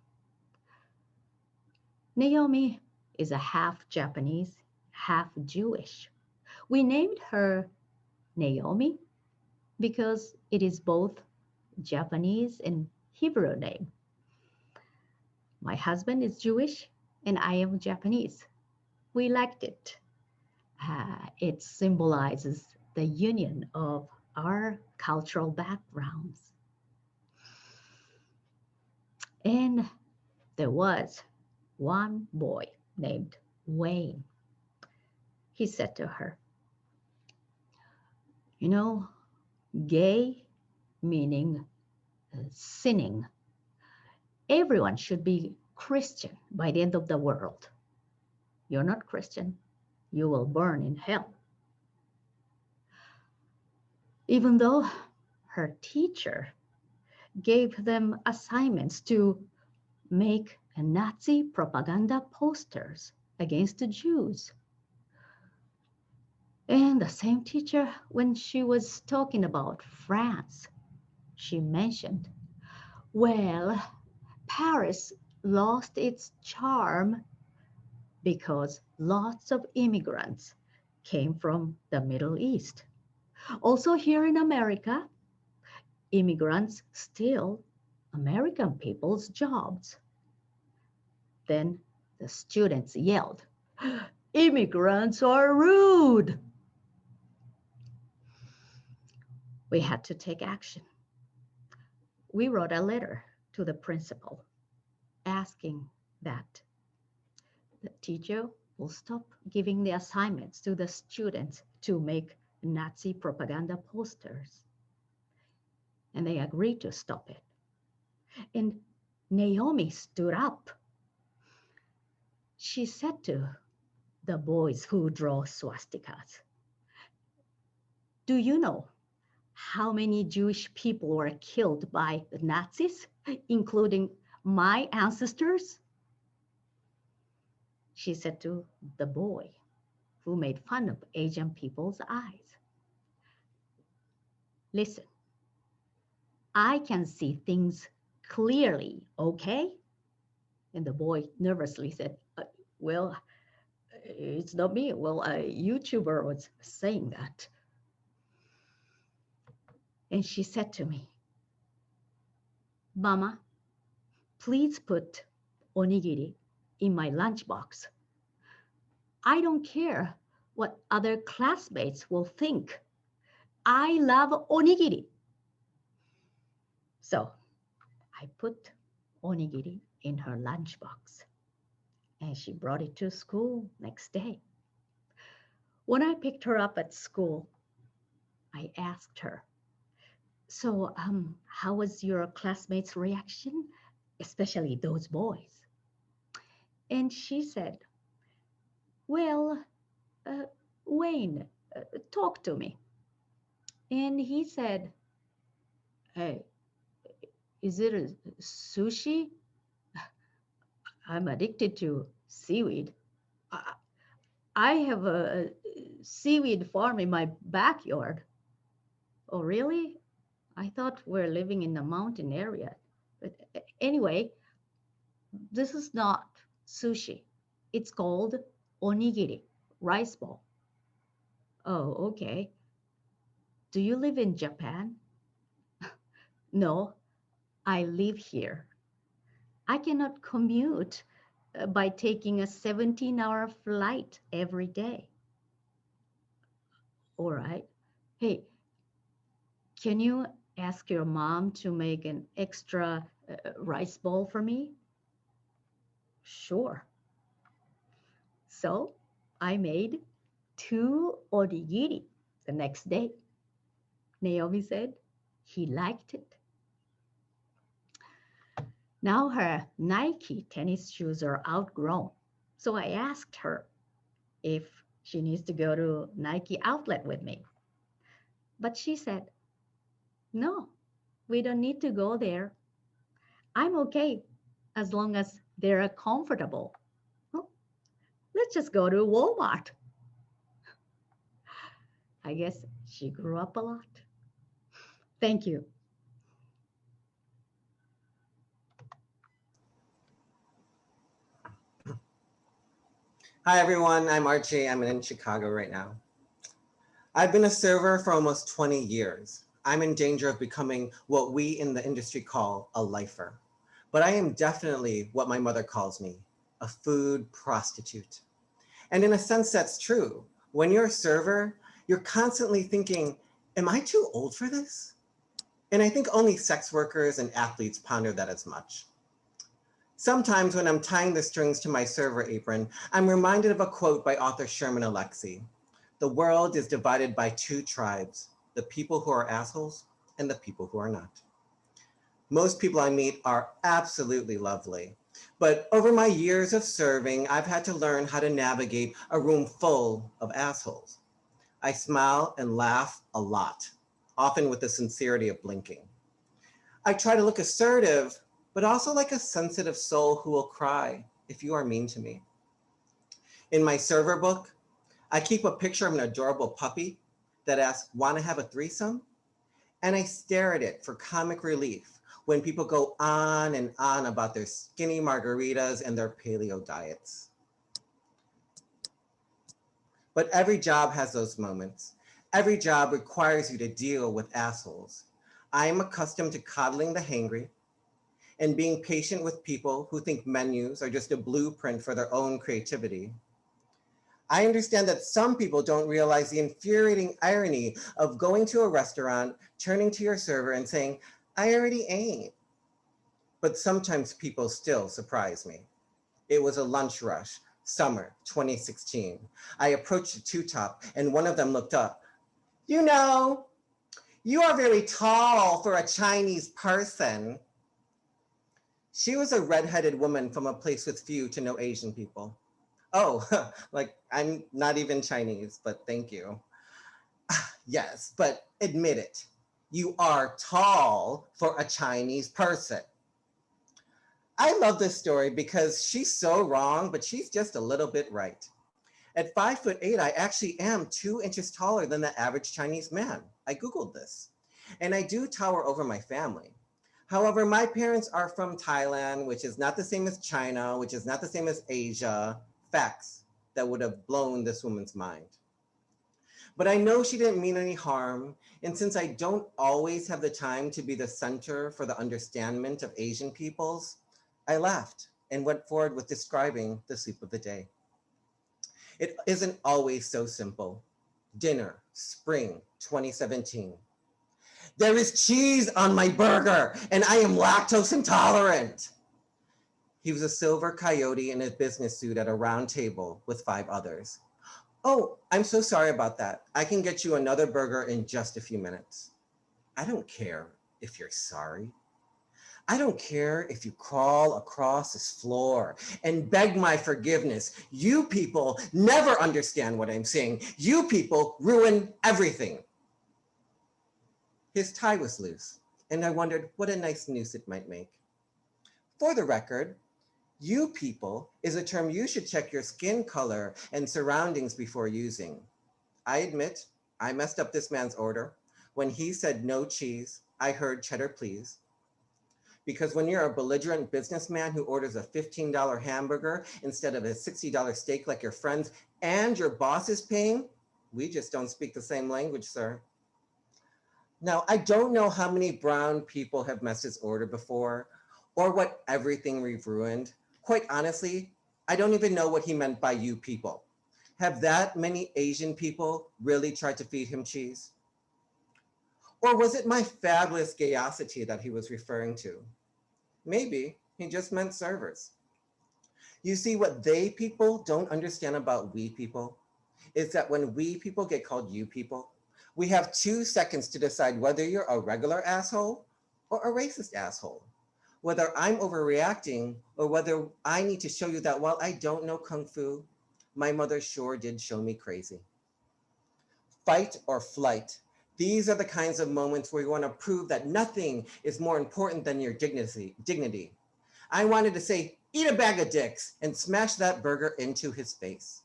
Naomi is a half Japanese, half Jewish. We named her Naomi because it is both Japanese and Hebrew name. My husband is Jewish and I am Japanese. We liked it. It symbolizes the union of our cultural backgrounds. And there was one boy named Wayne. He said to her, you know, gay meaning sinning. Everyone should be Christian by the end of the world. You're not Christian, you will burn in hell. Even though her teacher gave them assignments to make Nazi propaganda posters against the Jews. And the same teacher, when she was talking about France, she mentioned, well, Paris lost its charm because lots of immigrants came from the Middle East. Also here in America, immigrants steal American people's jobs. Then the students yelled, immigrants are rude. We had to take action. We wrote a letter to the principal asking that the teacher will stop giving the assignments to the students to make Nazi propaganda posters. And they agreed to stop it. And Naomi stood up. She said to the boys who draw swastikas, do you know how many Jewish people were killed by the Nazis, including my ancestors? She said to the boy who made fun of Asian people's eyes, listen, I can see things clearly, okay? And the boy nervously said, well, it's not me. Well, a YouTuber was saying that. And she said to me, Mama, please put onigiri in my lunchbox. I don't care what other classmates will think. I love onigiri. So I put onigiri in her lunchbox and she brought it to school next day. When I picked her up at school, I asked her, so how was your classmates' reaction, especially those boys? And she said, well, Wayne, talk to me. And he said, hey, is it a sushi? I'm addicted to seaweed. I have a seaweed farm in my backyard. Oh, really? I thought we're living in a mountain area. But anyway, this is not sushi. It's called onigiri, rice ball. Oh, okay. Do you live in Japan? No, I live here. I cannot commute by taking a 17-hour flight every day. All right. Hey, can you ask your mom to make an extra rice bowl for me? Sure. So I made two onigiri the next day. Naomi said he liked it. Now her Nike tennis shoes are outgrown. So I asked her if she needs to go to Nike outlet with me. But she said, no, we don't need to go there. I'm okay as long as they're comfortable. Well, let's just go to Walmart. I guess she grew up a lot. Thank you. Hi everyone, I'm Archie. I'm in Chicago right now. I've been a server for almost 20 years. I'm in danger of becoming what we in the industry call a lifer. But I am definitely what my mother calls me, a food prostitute. And in a sense, that's true. When you're a server, you're constantly thinking, am I too old for this? And I think only sex workers and athletes ponder that as much. Sometimes when I'm tying the strings to my server apron, I'm reminded of a quote by author Sherman Alexie. The world is divided by two tribes, the people who are assholes and the people who are not. Most people I meet are absolutely lovely, but over my years of serving, I've had to learn how to navigate a room full of assholes. I smile and laugh a lot, often with the sincerity of blinking. I try to look assertive, but also like a sensitive soul who will cry if you are mean to me. In my server book, I keep a picture of an adorable puppy that asks, wanna have a threesome? And I stare at it for comic relief when people go on and on about their skinny margaritas and their paleo diets. But every job has those moments. Every job requires you to deal with assholes. I am accustomed to coddling the hangry and being patient with people who think menus are just a blueprint for their own creativity. I understand that some people don't realize the infuriating irony of going to a restaurant, turning to your server and saying, I already ate. But sometimes people still surprise me. It was a lunch rush, summer 2016. I approached the two-top and one of them looked up. You know, you are very tall for a Chinese person. She was a redheaded woman from a place with few to no Asian people. Oh, like I'm not even Chinese, but thank you. Yes, but admit it. You are tall for a Chinese person. I love this story because she's so wrong, but she's just a little bit right. At 5'8", I actually am 2 inches taller than the average Chinese man. I Googled this. And I do tower over my family. However, my parents are from Thailand, which is not the same as China, which is not the same as Asia. Facts that would have blown this woman's mind. But I know she didn't mean any harm. And since I don't always have the time to be the center for the understandment of Asian peoples, I laughed and went forward with describing the soup of the day. It isn't always so simple. Dinner, spring 2017. There is cheese on my burger and I am lactose intolerant. He was a silver coyote in a business suit at a round table with 5 others. Oh, I'm so sorry about that. I can get you another burger in just a few minutes. I don't care if you're sorry. I don't care if you crawl across this floor and beg my forgiveness. You people never understand what I'm saying. You people ruin everything. His tie was loose, and I wondered what a nice noose it might make. For the record, you people is a term you should check your skin color and surroundings before using. I admit, I messed up this man's order. When he said no cheese, I heard cheddar please. Because when you're a belligerent businessman who orders a $15 hamburger instead of a $60 steak like your friends and your boss is paying, we just don't speak the same language, sir. Now, I don't know how many brown people have messed his order before or what everything we've ruined. Quite honestly, I don't even know what he meant by you people. Have that many Asian people really tried to feed him cheese? Or was it my fabulous gayosity that he was referring to? Maybe he just meant servers. You see, what they people don't understand about we people is that when we people get called you people, we have 2 seconds to decide whether you're a regular asshole or a racist asshole. Whether I'm overreacting or whether I need to show you that while I don't know Kung Fu, my mother sure did show me crazy. Fight or flight. These are the kinds of moments where you want to prove that nothing is more important than your dignity. I wanted to say, eat a bag of dicks and smash that burger into his face.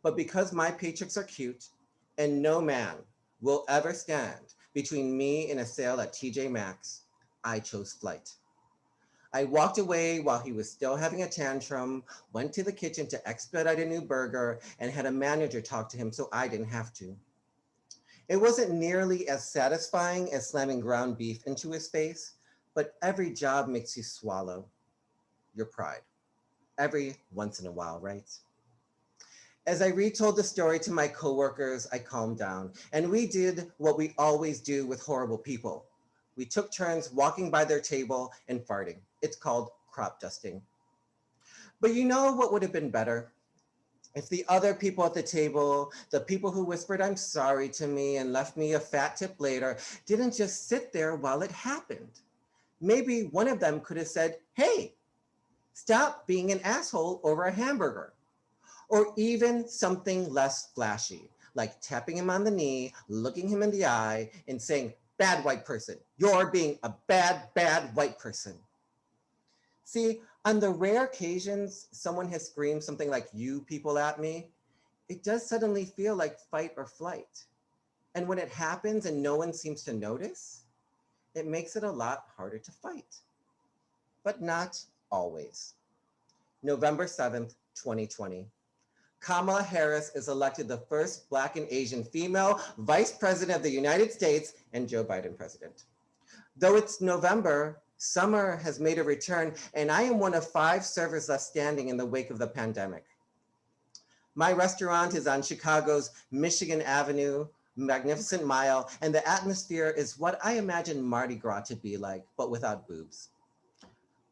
But because my paychecks are cute and no man will ever stand between me and a sale at TJ Maxx, I chose flight. I walked away while he was still having a tantrum, went to the kitchen to expedite a new burger, and had a manager talk to him so I didn't have to. It wasn't nearly as satisfying as slamming ground beef into his face, but every job makes you swallow your pride. Every once in a while, right? As I retold the story to my coworkers, I calmed down, and we did what we always do with horrible people. We took turns walking by their table and farting. It's called crop dusting. But you know what would have been better? If the other people at the table, the people who whispered, I'm sorry to me and left me a fat tip later, didn't just sit there while it happened. Maybe one of them could have said, hey, stop being an asshole over a hamburger. Or even something less flashy, like tapping him on the knee, looking him in the eye, and saying, bad white person, you're being a bad white person. See, on the rare occasions someone has screamed something like you people at me, it does suddenly feel like fight or flight. And when it happens and no one seems to notice, it makes it a lot harder to fight. But not always. November 7th, 2020. Kamala Harris is elected the first Black and Asian female vice president of the United States and Joe Biden president. Though it's November, summer has made a return, and I am one of 5 servers left standing in the wake of the pandemic. My restaurant is on Chicago's Michigan Avenue, Magnificent Mile, and the atmosphere is what I imagine Mardi Gras to be like, but without boobs.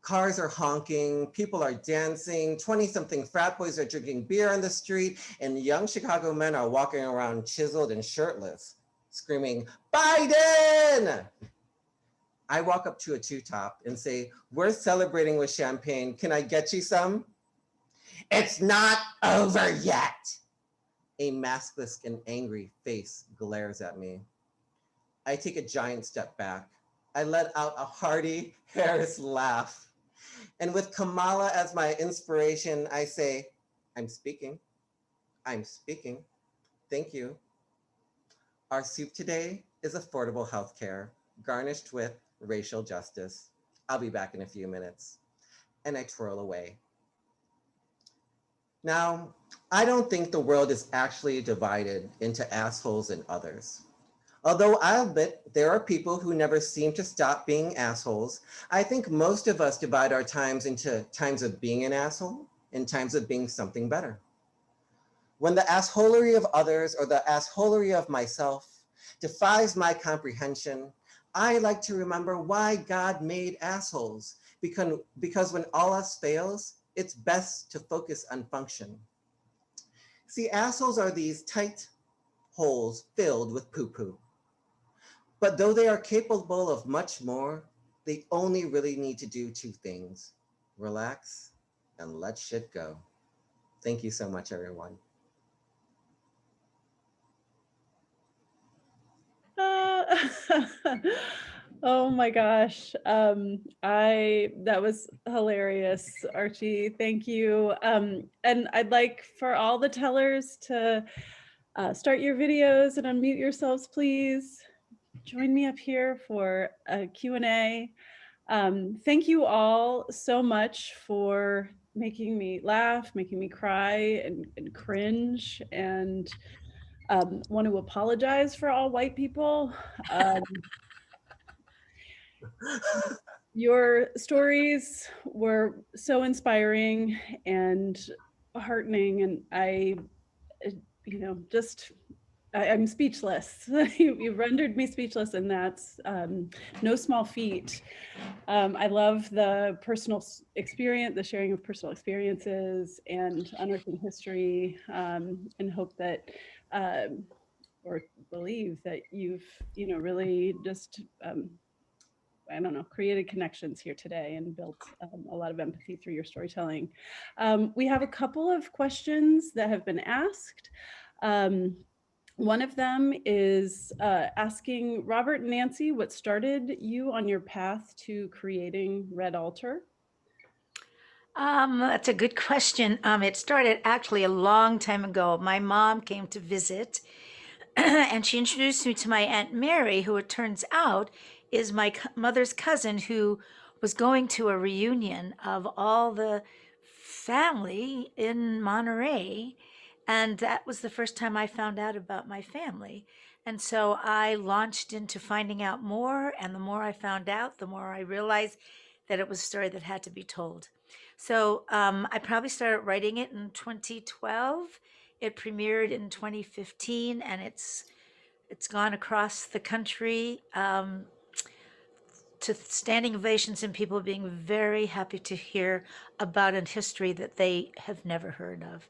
Cars are honking, people are dancing, 20-something frat boys are drinking beer on the street, and young Chicago men are walking around chiseled and shirtless, screaming, Biden! I walk up to a two-top and say, we're celebrating with champagne. Can I get you some? It's not over yet. A maskless and angry face glares at me. I take a giant step back. I let out a hearty Harris laugh. And with Kamala as my inspiration, I say, I'm speaking. I'm speaking. Thank you. Our soup today is affordable healthcare, garnished with racial justice. I'll be back in a few minutes. And I twirl away. Now, I don't think the world is actually divided into assholes and others. Although I'll admit there are people who never seem to stop being assholes, I think most of us divide our times into times of being an asshole and times of being something better. When the assholery of others or the assholery of myself defies my comprehension, I like to remember why God made assholes, because when all else fails, it's best to focus on function. See, assholes are these tight holes filled with poo-poo. But though they are capable of much more, they only really need to do 2 things: relax and let shit go. Thank you so much, everyone. Uh, oh my gosh. I that was hilarious, Archie. Thank you. And I'd like for all the tellers to start your videos and unmute yourselves, please. Join me up here for a Q&A. Thank you all so much for making me laugh, making me cry and cringe, and want to apologize for all white people. Your stories were so inspiring and heartening, and I just I'm speechless. You rendered me speechless, and that's no small feat. I love the personal experience, the sharing of personal experiences and unearthing history, and hope that, or believe that you've, really just, I don't know, created connections here today and built a lot of empathy through your storytelling. We have a couple of questions that have been asked. One of them is asking Robert and Nancy, what started you on your path to creating Red Altar? That's a good question. It started actually a long time ago. My mom came to visit and she introduced me to my Aunt Mary, who it turns out is my mother's cousin, who was going to a reunion of all the family in Monterey. And that was the first time I found out about my family. And so I launched into finding out more. And the more I found out, the more I realized that it was a story that had to be told. So I probably started writing it in 2012. It premiered in 2015, and it's gone across the country to standing ovations and people being very happy to hear about a history that they have never heard of.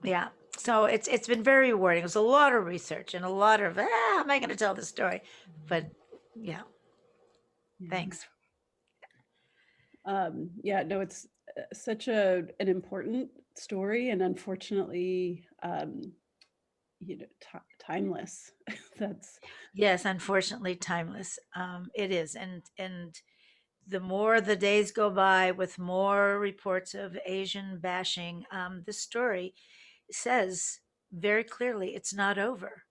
Yeah. So it's been very rewarding. It was a lot of research and a lot of how am I going to tell this story? But yeah, thanks. Yeah, no, it's such an important story, and unfortunately, timeless. That's Yes, unfortunately, timeless. It is, and the more the days go by with more reports of Asian bashing, this story says very clearly it's not over.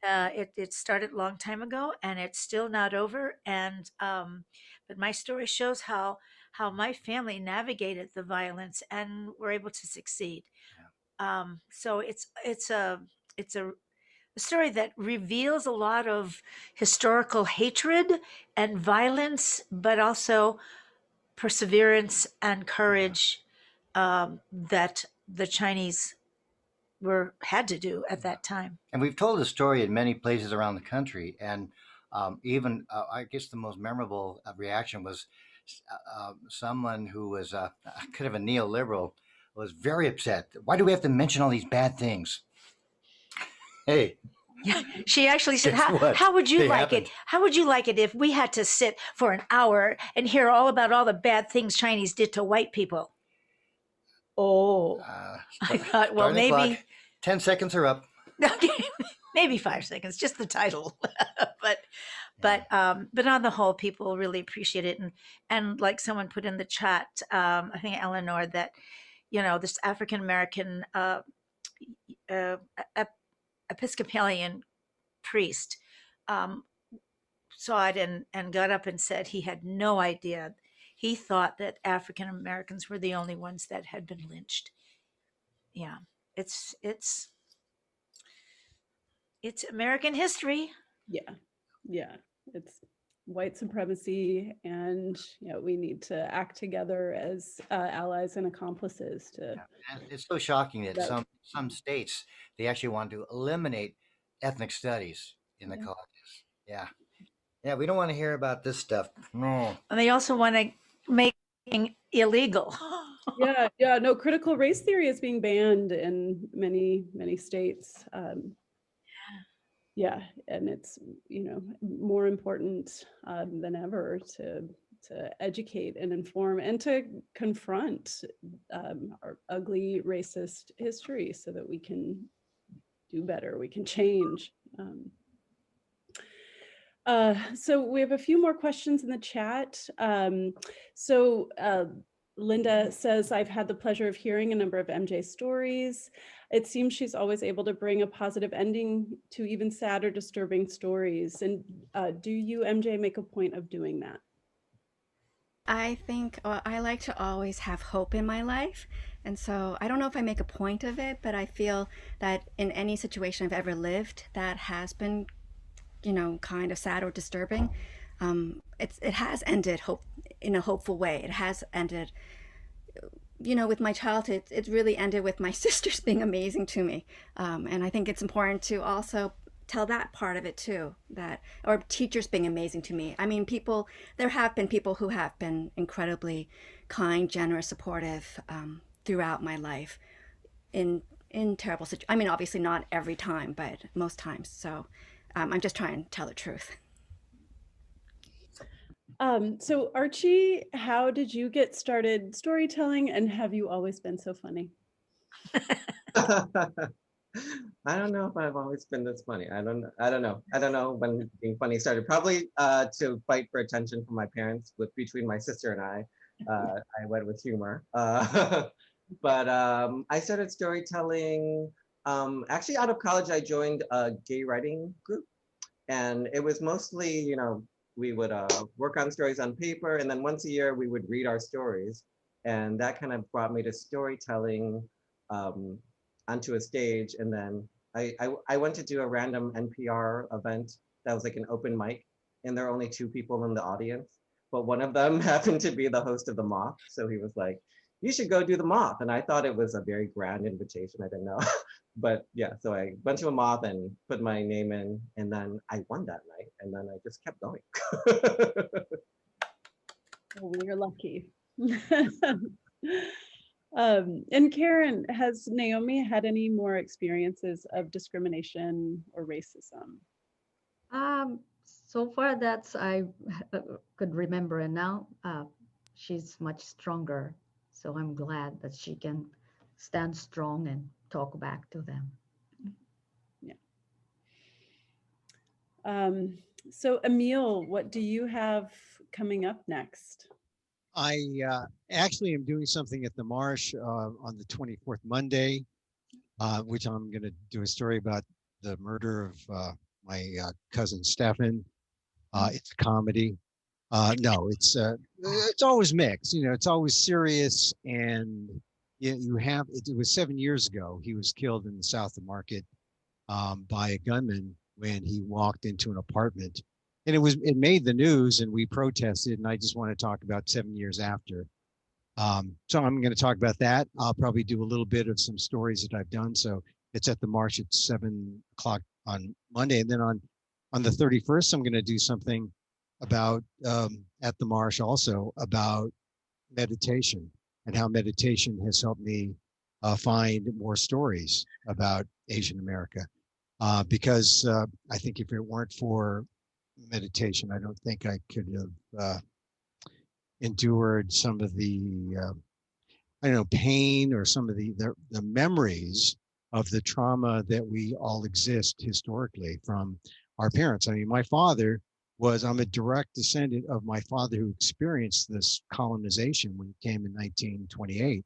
It started a long time ago, and it's still not over. And but my story shows how my family navigated the violence and were able to succeed. So it's a story that reveals a lot of historical hatred and violence, but also perseverance and courage that the Chinese had to do at that time. And we've told the story in many places around the country. And even, I guess, the most memorable reaction was someone who was kind of a neoliberal was very upset. Why do we have to mention all these bad things? Hey, Yeah, she actually said, Guess what? how would you They like happened. it? How would you like it if we had to sit for an hour and hear all about all the bad things Chinese did to white people? Oh, I thought, well, starting the clock. maybe 10 seconds are up. okay, maybe 5 seconds, just the title. but on the whole, people really appreciate it. And like someone put in the chat, I think Eleanor, that this African American uh, Episcopalian priest saw it and got up and said he had no idea. He thought that African Americans were the only ones that had been lynched. Yeah, it's American history. yeah, it's white supremacy, and we need to act together as allies and accomplices to. And it's so shocking that some states, they actually want to eliminate ethnic studies in the colleges. Yeah. Yeah, we don't want to hear about this stuff. No. And they also want to make it illegal. Yeah, no, critical race theory is being banned in many states. Yeah, and it's more important than ever to educate and inform and to confront our ugly racist history so that we can do better, we can change. So we have a few more questions in the chat. Linda says, I've had the pleasure of hearing a number of MJ stories. It seems she's always able to bring a positive ending to even sad or disturbing stories. And do you, MJ, make a point of doing that? I think I like to always have hope in my life. And so I don't know if I make a point of it, but I feel that in any situation I've ever lived that has been, kind of sad or disturbing, it has ended in a hopeful way. It has ended you know, with my childhood, it really ended with my sisters being amazing to me. And I think it's important to also tell that part of it too, that, or teachers being amazing to me. I mean, people, there have been people who have been incredibly kind, generous, supportive throughout my life in terrible situations. I mean, obviously not every time, but most times. So I'm just trying to tell the truth. So Archie, how did you get started storytelling, and have you always been so funny? I don't know if I've always been this funny. I don't know. I don't know when being funny started. Probably to fight for attention from my parents. Between my sister and I went with humor. But I started storytelling. Actually, out of college, I joined a gay writing group, and it was mostly, we would work on stories on paper, and then once a year we would read our stories, and that kind of brought me to storytelling um, onto a stage. And then I went to do a random NPR event that was like an open mic, and there were only two people in the audience, but one of them happened to be the host of the Moth, so he was like, "You should go do the Moth," and I thought it was a very grand invitation. I didn't know. But yeah, so I went to a Moth and put my name in, and then I won that night, and then I just kept going. Well, we're lucky. And Karen, has Naomi had any more experiences of discrimination or racism? So far that's I could remember, and now she's much stronger. So I'm glad that she can stand strong and talk back to them. Yeah. So Emile, what do you have coming up next? I actually am doing something at the Marsh on the 24th Monday, which I'm going to do a story about the murder of my cousin Stefan. It's a comedy. No, it's always mixed. You know, it's always serious, and you have. It was 7 years ago. He was killed in the South of Market by a gunman when he walked into an apartment, and it made the news, and we protested. And I just want to talk about 7 years after. So I'm going to talk about that. I'll probably do a little bit of some stories that I've done. So it's at the March at 7 o'clock on Monday, and then on the 31st, I'm going to do something about at the Marsh also about meditation and how meditation has helped me find more stories about Asian America. Because I think if it weren't for meditation, I don't think I could have endured some of the I don't know, pain or some of the memories of the trauma that we all exist historically from our parents. I mean, my father I'm a direct descendant of my father who experienced this colonization when he came in 1928.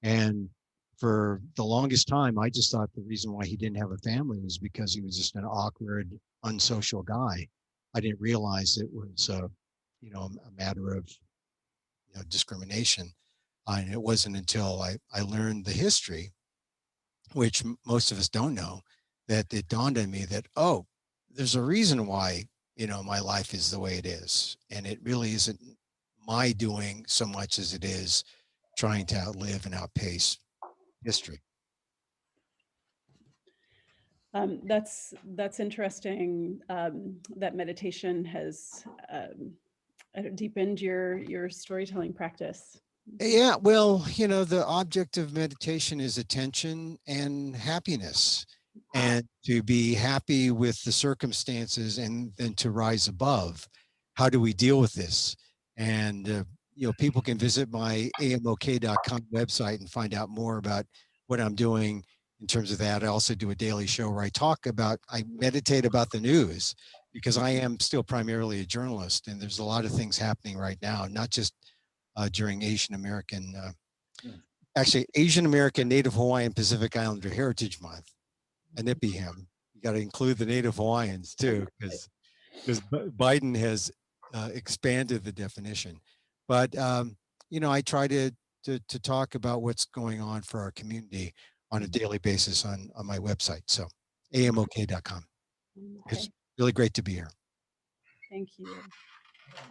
And for the longest time, I just thought the reason why he didn't have a family was because he was just an awkward, unsocial guy. I didn't realize it was, a matter of discrimination. And it wasn't until I learned the history, which most of us don't know, that it dawned on me that, oh, there's a reason why, my life is the way it is. And it really isn't my doing so much as it is trying to outlive and outpace history. That's interesting that meditation has deepened your storytelling practice. Yeah, well, the object of meditation is attention and happiness, and to be happy with the circumstances and then to rise above. How do we deal with this? And, people can visit my amok.com website and find out more about what I'm doing in terms of that. I also do a daily show where I meditate about the news because I am still primarily a journalist, and there's a lot of things happening right now, not just during Asian American, actually Asian American, Native Hawaiian, Pacific Islander Heritage Month, ANIPIHM. You got to include the Native Hawaiians too, because Biden has expanded the definition. But I try to talk about what's going on for our community on a daily basis on my website. So amok.com. It's really great to be here. Thank you.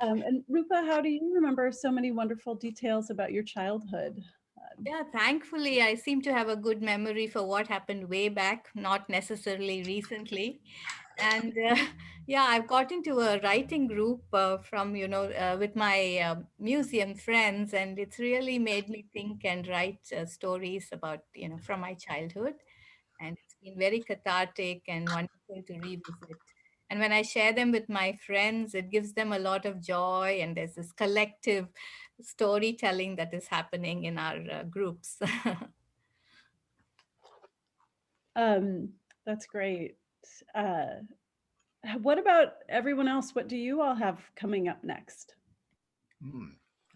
And Rupa, how do you remember so many wonderful details about your childhood? Yeah, thankfully, I seem to have a good memory for what happened way back, not necessarily recently. And yeah, I've got into a writing group from, with my museum friends, and it's really made me think and write stories about, from my childhood. And it's been very cathartic and wonderful to revisit. And when I share them with my friends, it gives them a lot of joy, and there's this collective storytelling that is happening in our groups. That's great. Uh, what about everyone else? What do you all have coming up next?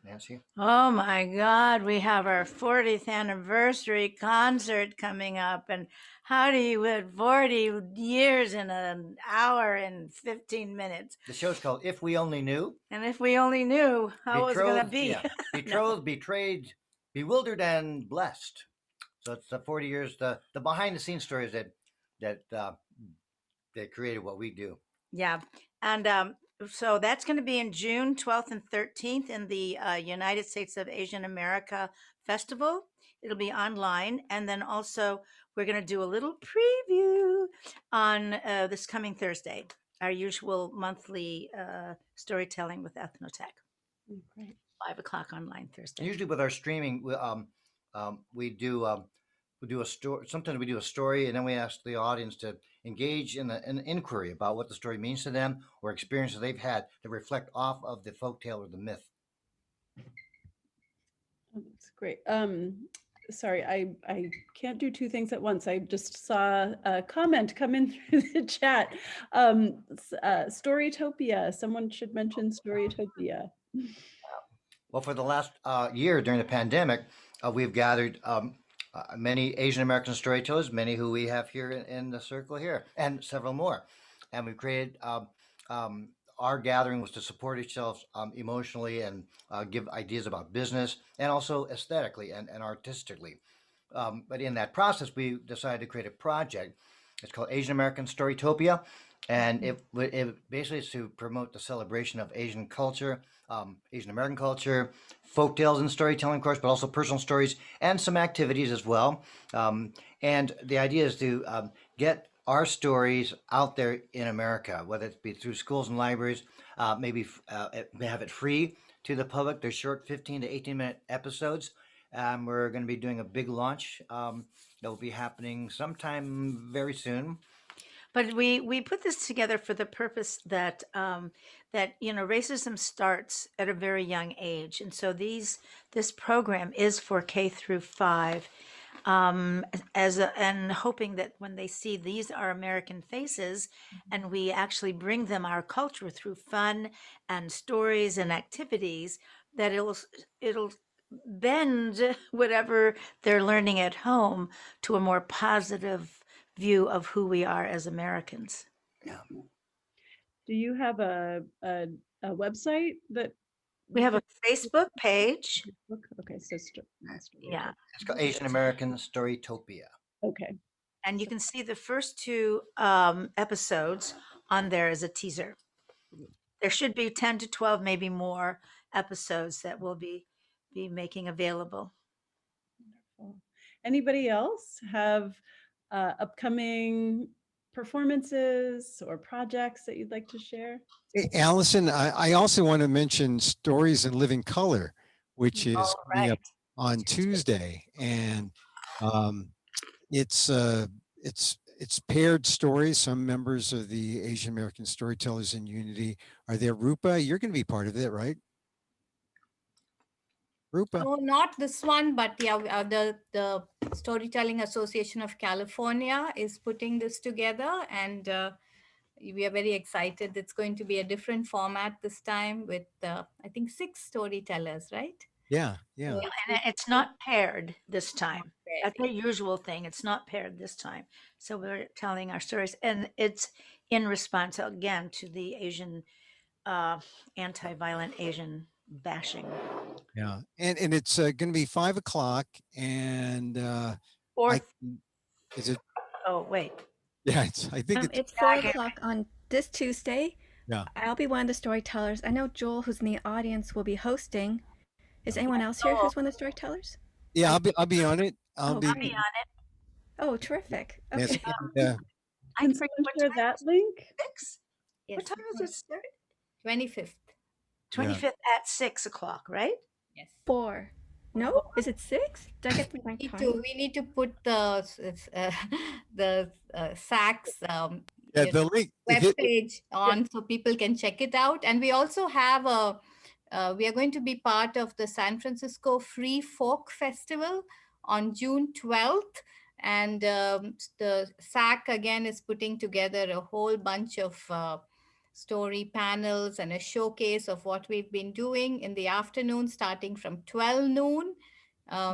Nancy? Oh my God, we have our 40th anniversary concert coming up. And how do you put 40 years in an hour and 15 minutes? The show's called If We Only Knew. And if we only knew how it was going to Betrothed, be. yeah. Betrothed, betrayed, bewildered, and blessed. So it's the 40 years, the behind the scenes stories that created what we do. Yeah. And so that's going to be in June 12th and 13th in the United States of Asian America Festival. It'll be online. And then also, we're going to do a little preview on this coming Thursday, our usual monthly storytelling with Ethnotech. Great. 5 o'clock online Thursday. Usually with our streaming, we do a story. Sometimes we do a story, and then we ask the audience to engage in an inquiry about what the story means to them or experiences they've had that reflect off of the folktale or the myth. Oh, that's great. Sorry, I can't do two things at once. I just saw a comment come in through the chat. Storytopia. Someone should mention Storytopia. Well, for the last year during the pandemic, we've gathered many Asian American storytellers, many who we have here in the circle here, and several more. And we've created our gathering was to support each other emotionally and give ideas about business and also aesthetically and artistically. But in that process, we decided to create a project. It's called Asian American Storytopia. And it basically is to promote the celebration of Asian culture, Asian American culture, folk tales and storytelling, of course, but also personal stories and some activities as well. And the idea is to get our stories out there in America, whether it be through schools and libraries, maybe have it free to the public. They're short 15 to 18-minute episodes. We're going to be doing a big launch that will be happening sometime very soon. But we put this together for the purpose that racism starts at a very young age, and so this program is for K through 5, and hoping that when they see these are American faces, and we actually bring them our culture through fun and stories and activities, that it'll bend whatever they're learning at home to a more positive view of who we are as Americans. Yeah. Do you have a website that we have a Facebook page? Okay, so yeah, it's called Asian American Storytopia. Okay, and you can see the first 2 episodes on there as a teaser. There should be 10 to 12, maybe more episodes that we'll be making available. Wonderful. Anybody else have upcoming performances or projects that you'd like to share? Hey, Allison, I also want to mention Stories in Living Color, which is coming up on Tuesday, and it's paired stories. Some members of the Asian American Storytellers in Unity are there. Rupa, you're going to be part of it, right? Rupa? Oh, not this one, but yeah, the Storytelling Association of California is putting this together, and we are very excited. It's going to be a different format this time with, I think, 6 storytellers, right? Yeah, yeah. So and it's not paired this time. That's the usual thing. It's not paired this time. So we're telling our stories, and it's in response again to the Asian anti-violent Asian bashing. Yeah, and it's going to be 5 o'clock, and is it? Oh wait. Yeah, I think it's 4 o'clock on this Tuesday. Yeah, I'll be one of the storytellers. I know Joel, who's in the audience, will be hosting. Is anyone else here who's one of the storytellers? Yeah, I'll be on it. I'll Oh, be. I'll be great. on it. Oh, terrific. Yes, Okay. and, I Can forget someone what share time that is it? link? 6? Yes. What time is it start? 25th. 25th at 6 o'clock, right? Yes. 4. No? Is it 6? Did I get the right time? We need to put the SACS yeah, the link. If web it, page on so people can check it out. And we also have we are going to be part of the San Francisco Free Folk Festival on June 12th. And the SAC again is putting together a whole bunch of story panels and a showcase of what we've been doing in the afternoon starting from 12 noon.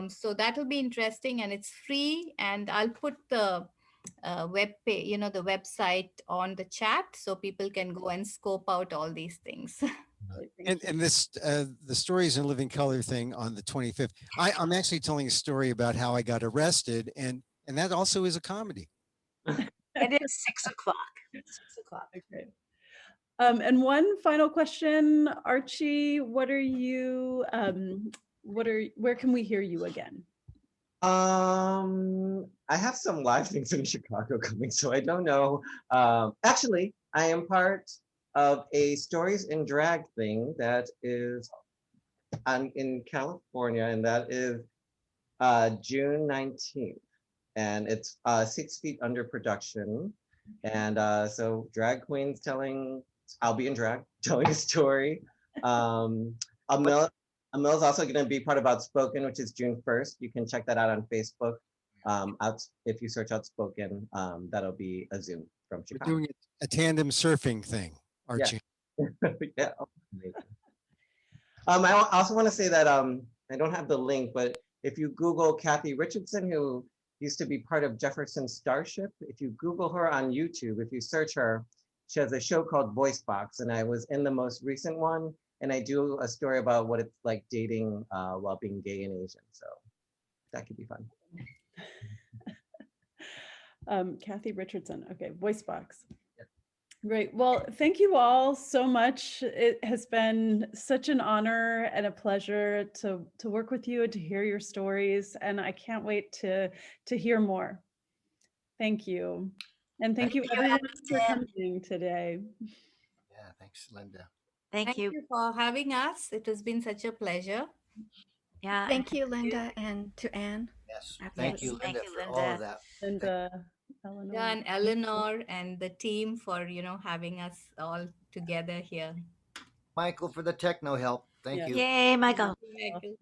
So that'll be interesting and it's free. And I'll put the web page, the website on the chat so people can go and scope out all these things. and this the stories in living color thing on the 25th. I'm actually telling a story about how I got arrested, and that also is a comedy. It is 6 o'clock. 6 o'clock. Okay. And one final question, Archie, where can we hear you again? I have some live things in Chicago coming, so I don't know. Actually, I am part of a Stories in Drag thing that is in California, and that is June 19th. And it's 6 feet under production. And so drag queens I'll be in drag, telling a story. Emil is also going to be part of Outspoken, which is June 1st. You can check that out on Facebook. If you search Outspoken, that'll be a Zoom from We're Chicago. doing a tandem surfing thing, Archie. Yeah. I also want to say that I don't have the link, but if you Google Kathy Richardson, who used to be part of Jefferson Starship, if you Google her on YouTube, if you search her, she has a show called Voicebox, and I was in the most recent one, and I do a story about what it's like dating while being gay and Asian. So that could be fun. Kathy Richardson. Okay, Voicebox. Great. Well, thank you all so much. It has been such an honor and a pleasure to work with you and to hear your stories. And I can't wait to hear more. Thank you. And thank you everyone for coming today. Yeah, thanks, Linda. Thank you. for having us. It has been such a pleasure. Yeah. Thank you, Linda, and to Anne. Yes, Absolutely. thank you, Thank Linda, you, for all Linda. of that. And Eleanor. Yeah, and Eleanor and the team for, having us all together here. Michael for the techno help. Thank Yeah. you. Yay, Michael. Thank you.